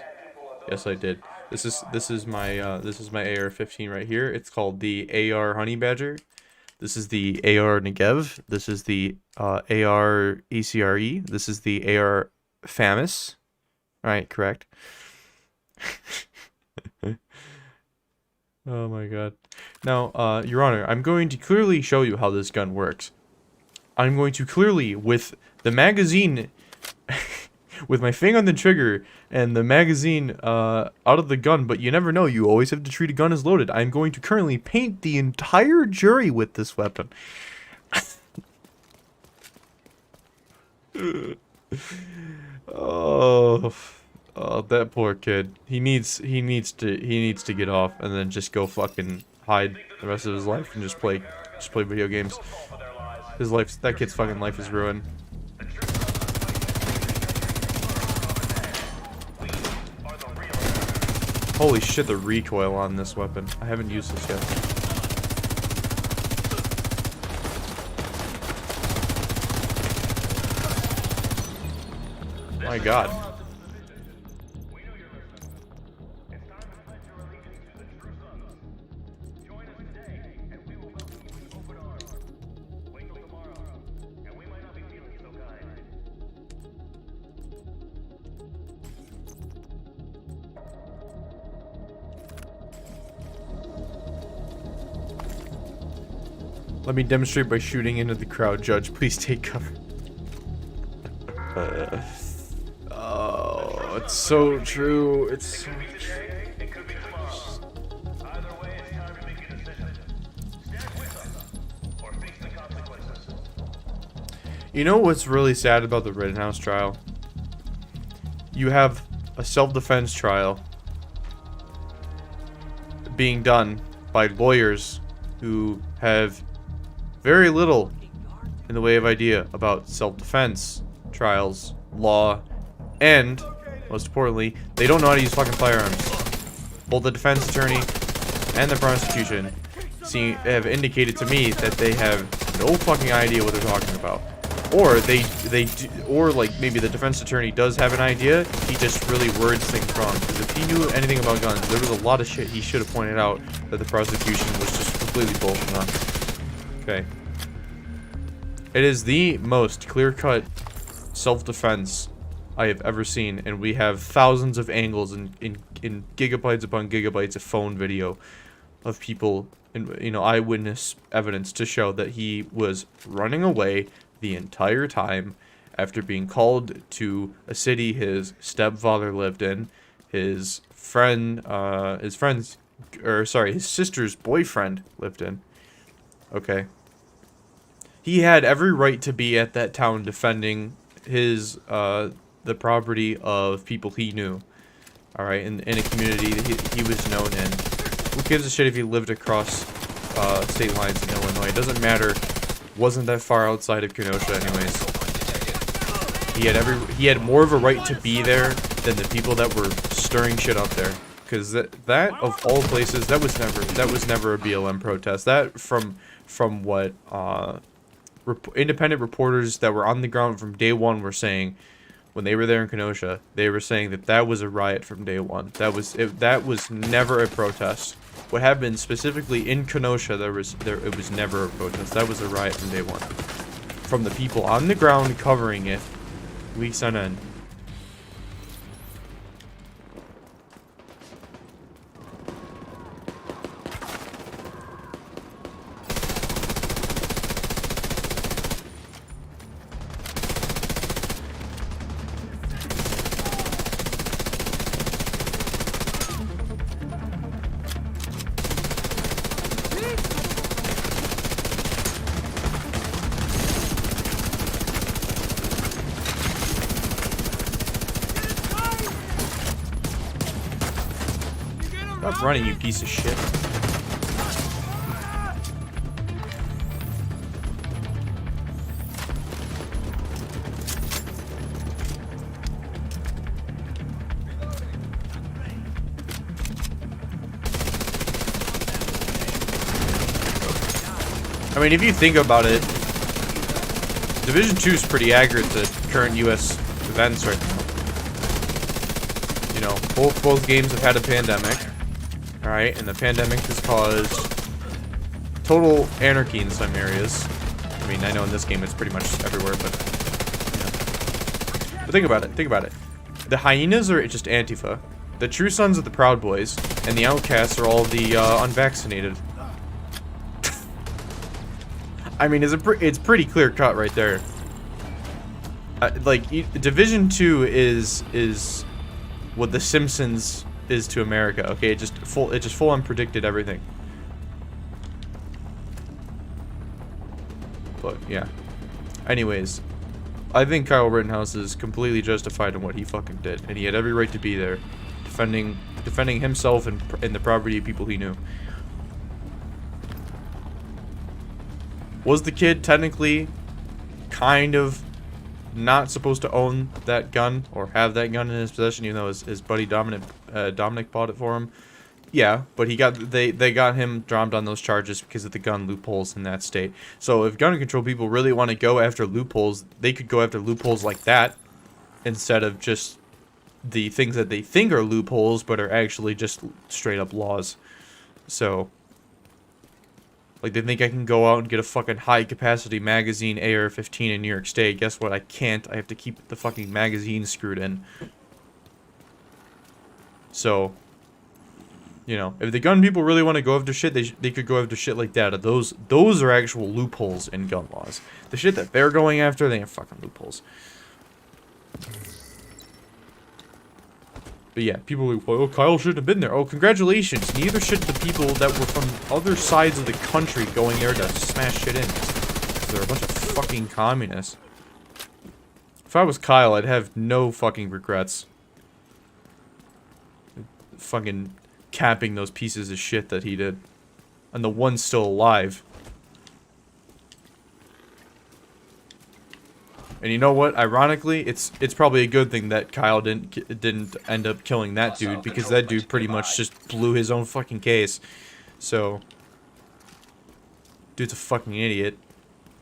Yes, I did. This is my AR-15 right here. It's called the AR Honey Badger. This is the AR Negev. This is the AR ECRE. This is the AR FAMAS. Right, correct. Oh my god. Now, Your Honor, I'm going to clearly show you how this gun works. I'm going to clearly, with the magazine, with my finger on the trigger and the magazine out of the gun, but you never know, you always have to treat a gun as loaded. I'm going to currently paint the entire jury with this weapon. Oh, that poor kid. He needs to get off and then just go fucking hide the rest of his life and just play video games. That kid's fucking life is ruined. Holy shit, the recoil on this weapon. I haven't used this yet. My god. Let me demonstrate by shooting into the crowd. Judge, please take cover. Oh, it's so true. It's so true. You know what's really sad about the Rittenhouse trial? You have a self-defense trial being done by lawyers who have very little in the way of idea about self-defense trials, law, and, most importantly, they don't know how to use fucking firearms. Both the defense attorney and the prosecution have indicated to me that they have no fucking idea what they're talking about. Or or like maybe the defense attorney does have an idea, he just really words things wrong. Because if he knew anything about guns, there was a lot of shit he should have pointed out that the prosecution was just completely bullshitting on. Okay. It is the most clear-cut self-defense I have ever seen, and we have thousands of angles in gigabytes upon gigabytes of phone video of people, and eyewitness evidence to show that he was running away the entire time after being called to a city his stepfather lived in, his sister's boyfriend lived in. Okay. He had every right to be at that town defending his, the property of people he knew. Alright, in a community that he was known in. Who gives a shit if he lived across, state lines in Illinois? It doesn't matter. Wasn't that far outside of Kenosha anyways. He had more of a right to be there than the people that were stirring shit up there. Because that of all places, that was never a BLM protest. That from what, independent reporters that were on the ground from day one were saying, when they were there in Kenosha, they were saying that was a riot from day one. That was never a protest. What happened specifically in Kenosha, it was never a protest. That was a riot from day one. From the people on the ground covering it, weeks on end. Stop running, you piece of shit. I mean, if you think about it, Division 2 is pretty accurate to current U.S. events right now. You know, both games have had a pandemic, alright, and the pandemic has caused total anarchy in some areas. I mean, I know in this game it's pretty much everywhere, but, you know. But think about it. The hyenas are just Antifa. The true sons are the Proud Boys, and the outcasts are all the unvaccinated. I mean, it's pretty clear cut right there. Like, Division 2 is what The Simpsons is to America. Okay, it just full on predicted everything. But yeah. Anyways, I think Kyle Rittenhouse is completely justified in what he fucking did, and he had every right to be there, defending himself and the property of people he knew. Was the kid technically kind of not supposed to own that gun or have that gun in his possession, even though his buddy Dominic bought it for him? Yeah, but they got him drummed on those charges because of the gun loopholes in that state. So if gun control people really want to go after loopholes, they could go after loopholes like that instead of just the things that they think are loopholes but are actually just straight up laws. So, like, they think I can go out and get a fucking high-capacity magazine AR-15 in New York State. Guess what? I can't. I have to keep the fucking magazine screwed in. So, you know, if the gun people really want to go after shit, they could go after shit like that. Those are actual loopholes in gun laws. The shit that they're going after, they ain't fucking loopholes. But yeah, people are like, oh, Kyle shouldn't have been there. Oh, congratulations. Neither should the people that were from other sides of the country going there to smash shit in. They're a bunch of fucking communists. If I was Kyle, I'd have no fucking regrets. Fucking capping those pieces of shit that he did. And the one's still alive. And you know what? Ironically, it's probably a good thing that Kyle didn't end up killing that dude, because that dude pretty much just blew his own fucking case. So, dude's a fucking idiot.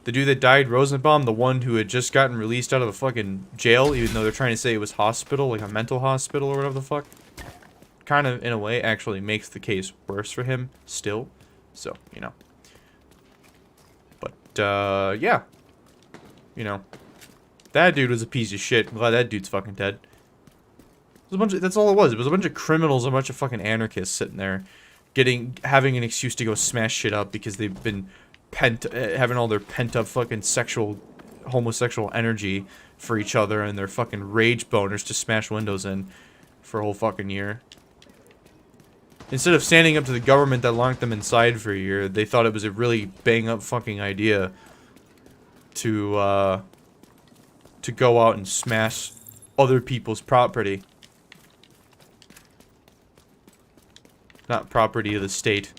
The dude that died, Rosenbaum, the one who had just gotten released out of a fucking jail, even though they're trying to say it was hospital, like a mental hospital or whatever the fuck, kind of in a way actually makes the case worse for him still. So, you know. But yeah, you know. That dude was a piece of shit. I'm glad that dude's fucking dead. It was a bunch of, that's all it was. It was a bunch of criminals, a bunch of fucking anarchists sitting there, having an excuse to go smash shit up because they've been having all their pent up fucking homosexual energy for each other and their fucking rage boners to smash windows in for a whole fucking year. Instead of standing up to the government that locked them inside for a year, they thought it was a really bang up fucking idea to go out and smash other people's property. Not property of the state.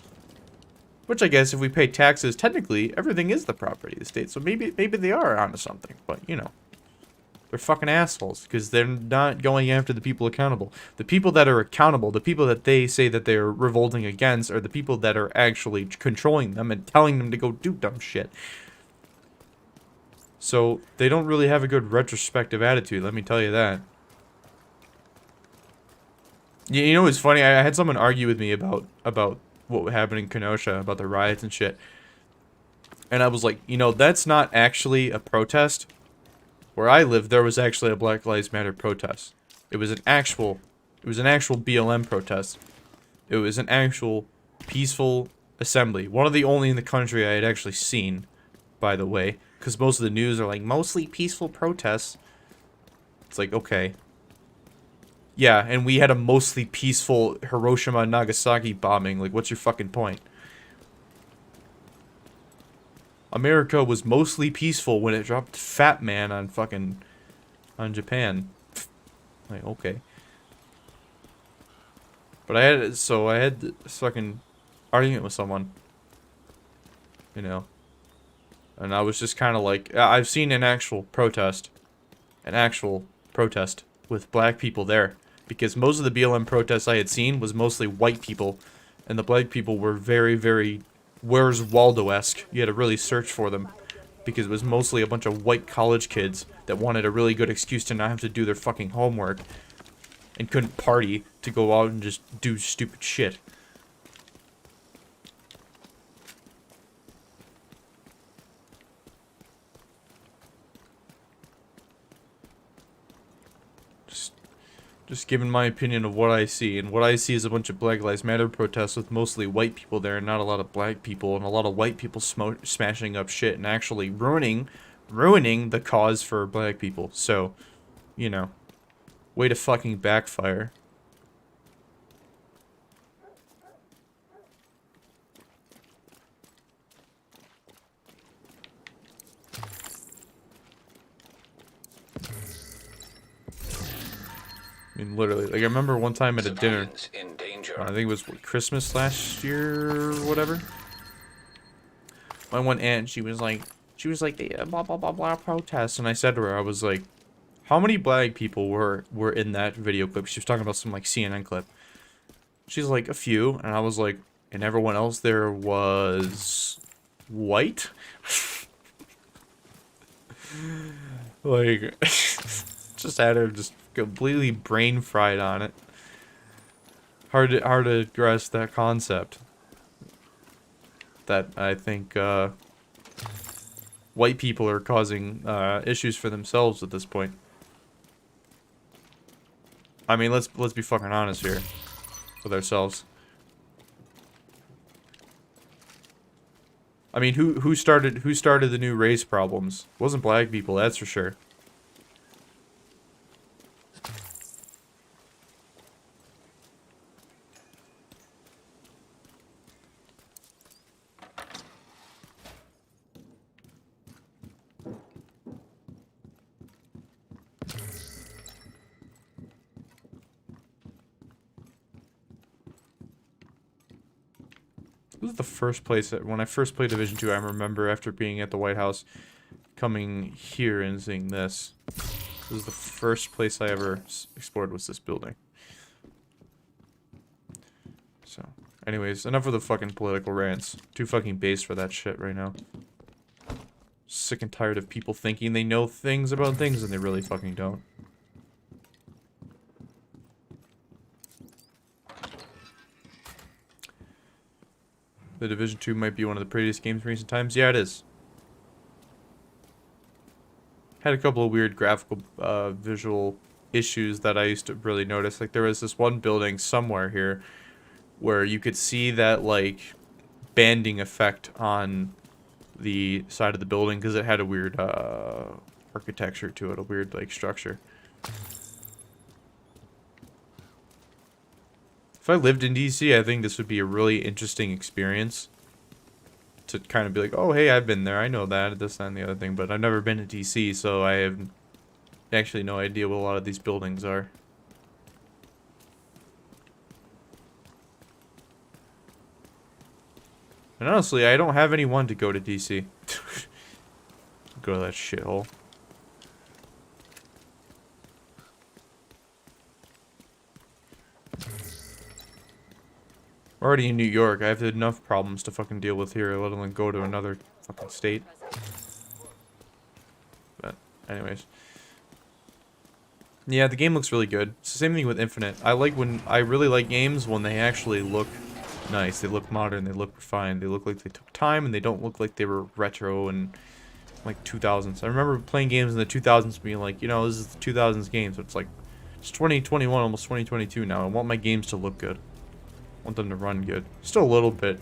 Which I guess if we pay taxes, technically everything is the property of the state. So maybe they are onto something. But, you know. They're fucking assholes. Because they're not going after the people accountable. The people that are accountable, the people that they say that they're revolting against, are the people that are actually controlling them and telling them to go do dumb shit. So, they don't really have a good retrospective attitude, let me tell you that. You know what's funny? I had someone argue with me about what happened in Kenosha, about the riots and shit. And I was like, you know, that's not actually a protest. Where I live, there was actually a Black Lives Matter protest. It was an actual BLM protest. It was an actual peaceful assembly. One of the only in the country I had actually seen, by the way. Because most of the news are like, mostly peaceful protests. It's like, okay. Yeah, and we had a mostly peaceful Hiroshima and Nagasaki bombing. Like, what's your fucking point? America was mostly peaceful when it dropped Fat Man on Japan. Like, okay. But I had this fucking argument with someone, you know, and I was just kind of like, I've seen an actual protest with black people there, because most of the BLM protests I had seen was mostly white people, and the black people were very, very Where's Waldo-esque. You had to really search for them, because it was mostly a bunch of white college kids that wanted a really good excuse to not have to do their fucking homework and couldn't party to go out and just do stupid shit. Just giving my opinion of what I see, and what I see is a bunch of Black Lives Matter protests with mostly white people there and not a lot of black people, and a lot of white people smashing up shit and actually ruining the cause for black people. So, you know, way to fucking backfire. I mean, literally, like, I remember one time at a dinner, In danger. I think it was Christmas last year or whatever. My one aunt, she was like, the blah blah blah blah protest, and I said to her, I was like, how many black people were in that video clip? She was talking about some like CNN clip. She's like, a few, and I was like, and everyone else there was white. Like, just had her just completely brain fried on it. Hard to grasp that concept. That I think white people are causing issues for themselves at this point. I mean, let's be fucking honest here with ourselves. I mean, who started the new race problems? It wasn't black people, that's for sure. This is the first place that, when I first played Division 2, I remember after being at the White House, coming here and seeing this. This is the first place I ever explored, was this building. So, anyways, enough of the fucking political rants. Too fucking based for that shit right now. Sick and tired of people thinking they know things about things and they really fucking don't. The Division 2 might be one of the prettiest games in recent times. Yeah, it is. Had a couple of weird graphical, visual issues that I used to really notice. Like, there was this one building somewhere here where you could see that, like, banding effect on the side of the building because it had a weird, architecture to it, a weird, like, structure. If I lived in DC, I think this would be a really interesting experience. To kind of be like, oh, hey, I've been there. I know that, this, that, and the other thing. But I've never been to DC, so I have actually no idea what a lot of these buildings are. And honestly, I don't have anyone to go to DC. Go to that shithole. Already in New York, I have enough problems to fucking deal with here, let alone go to another fucking state. But, anyways. Yeah, the game looks really good. It's the same thing with Infinite. I really like games when they actually look nice. They look modern, they look refined, they look like they took time, and they don't look like they were retro and like 2000s. I remember playing games in the 2000s being like, you know, this is the 2000s game, so it's like, it's 2021, almost 2022 now. I want my games to look good. I want them to run good. Still a little bit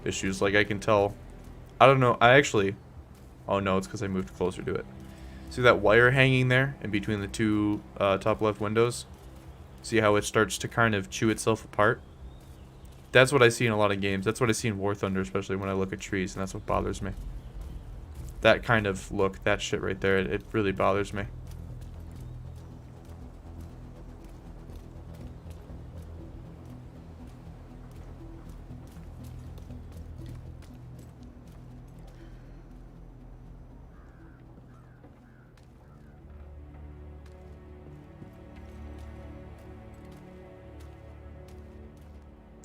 issues, like I can tell. I don't know, oh no, it's because I moved closer to it. See that wire hanging there in between the two top left windows? See how it starts to kind of chew itself apart? That's what I see in a lot of games. That's what I see in War Thunder, especially when I look at trees, and that's what bothers me. That kind of look, that shit right there, it really bothers me.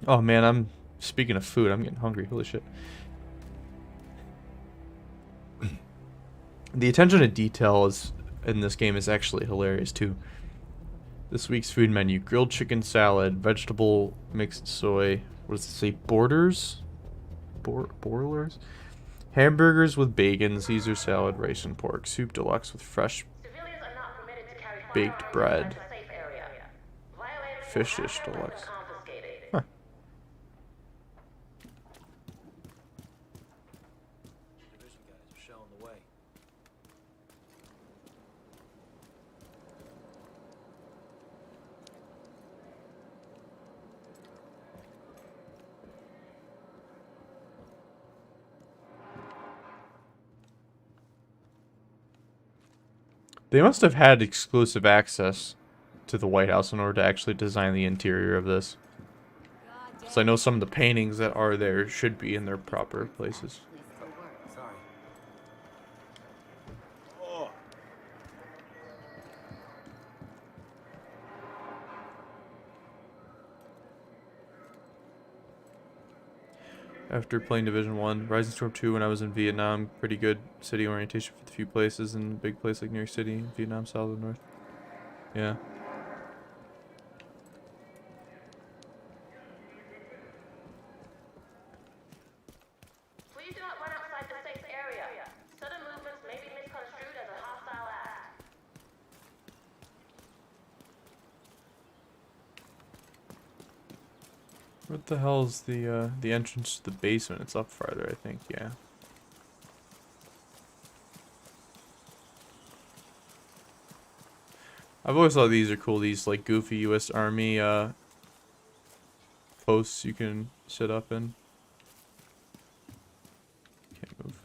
Oh man, I'm speaking of food, I'm getting hungry. Holy shit. The attention to detail is in this game is actually hilarious too. This week's food menu: grilled chicken salad, vegetable mixed soy. What does it say? Borders? Boilers? Hamburgers with bacon, Caesar salad, rice and pork, soup deluxe with fresh Civilians are not permitted to carry baked firearms bread, inside the safe area. Violators will fish have dish their weapons deluxe. confiscated. Huh. Division guys are showing the way. They must have had exclusive access to the White House in order to actually design the interior of this. So I know some of the paintings that are there should be in their proper places. Sorry. After playing Division 1, Rising Storm 2 when I was in Vietnam, pretty good city orientation for the few places, and a big place like New York City, Vietnam, South and North. Yeah. Please do not run outside the safe area. Sudden movements may be misconstrued as a hostile act. What the hell's the entrance to the basement? It's up farther, I think. Yeah. I've always thought these are cool. These like goofy U.S. Army posts you can sit up in. Can't move.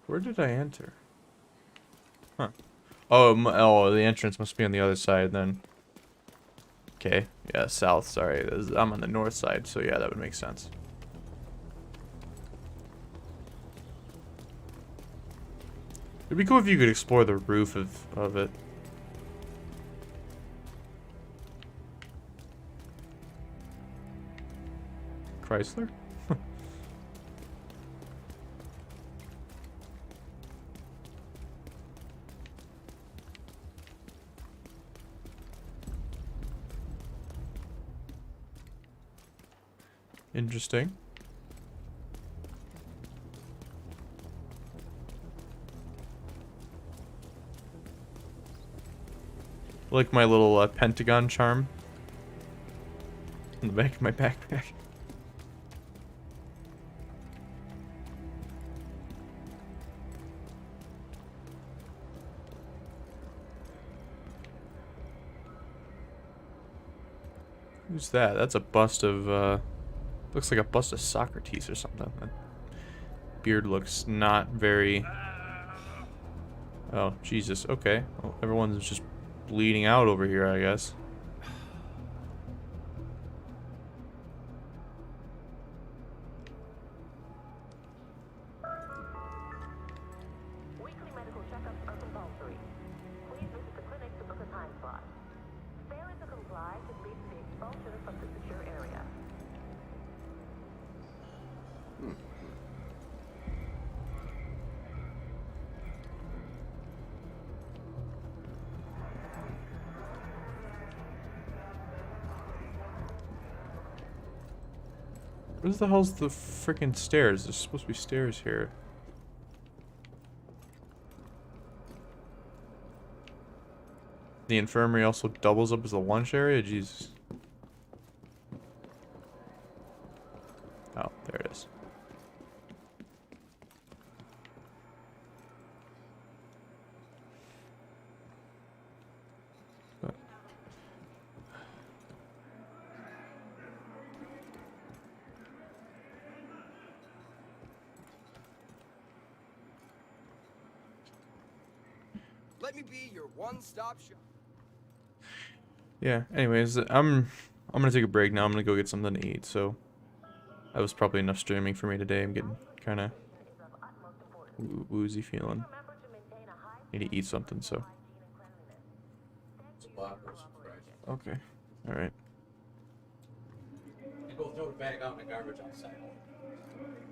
Where did I enter? Huh. Oh, the entrance must be on the other side then. Okay. Yeah, south. Sorry. I'm on the north side, so yeah, that would make sense. It'd be cool if you could explore the roof of it. Chrysler? Interesting. Like my little pentagon charm in the back of my backpack. Who's that? That's a bust of looks like a bust of Socrates or something. That beard looks not very... Oh, Jesus. Okay. Well, everyone's just bleeding out over here, I guess. Weekly medical checkups are compulsory. Please visit the clinic to book a time slot. Failing to comply could lead to the expulsion from the secure area. Where the hell's the freaking stairs? There's supposed to be stairs here. The infirmary also doubles up as a lunch area? Jesus. Oh, there it is. Let me be your one-stop shop. Yeah, anyways, I'm gonna take a break now. I'm gonna go get something to eat, so that was probably enough streaming for me today. I'm getting kinda woozy feeling. Remember to maintain a high need to eat something, so. Some Blockers, right? Okay. Alright. And go throw the bag out in the garbage outside.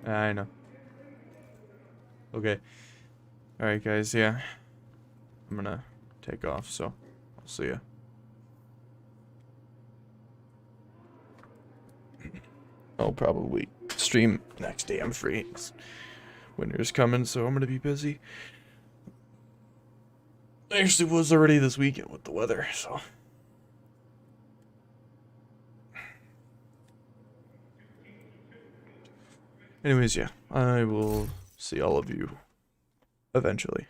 I know. Okay. Alright, guys, yeah. I'm gonna take off, so I'll see ya. I'll probably stream next day. I'm free. Winter's coming, so I'm gonna be busy. I actually was already this weekend with the weather, so. Anyways, yeah, I will see all of you eventually.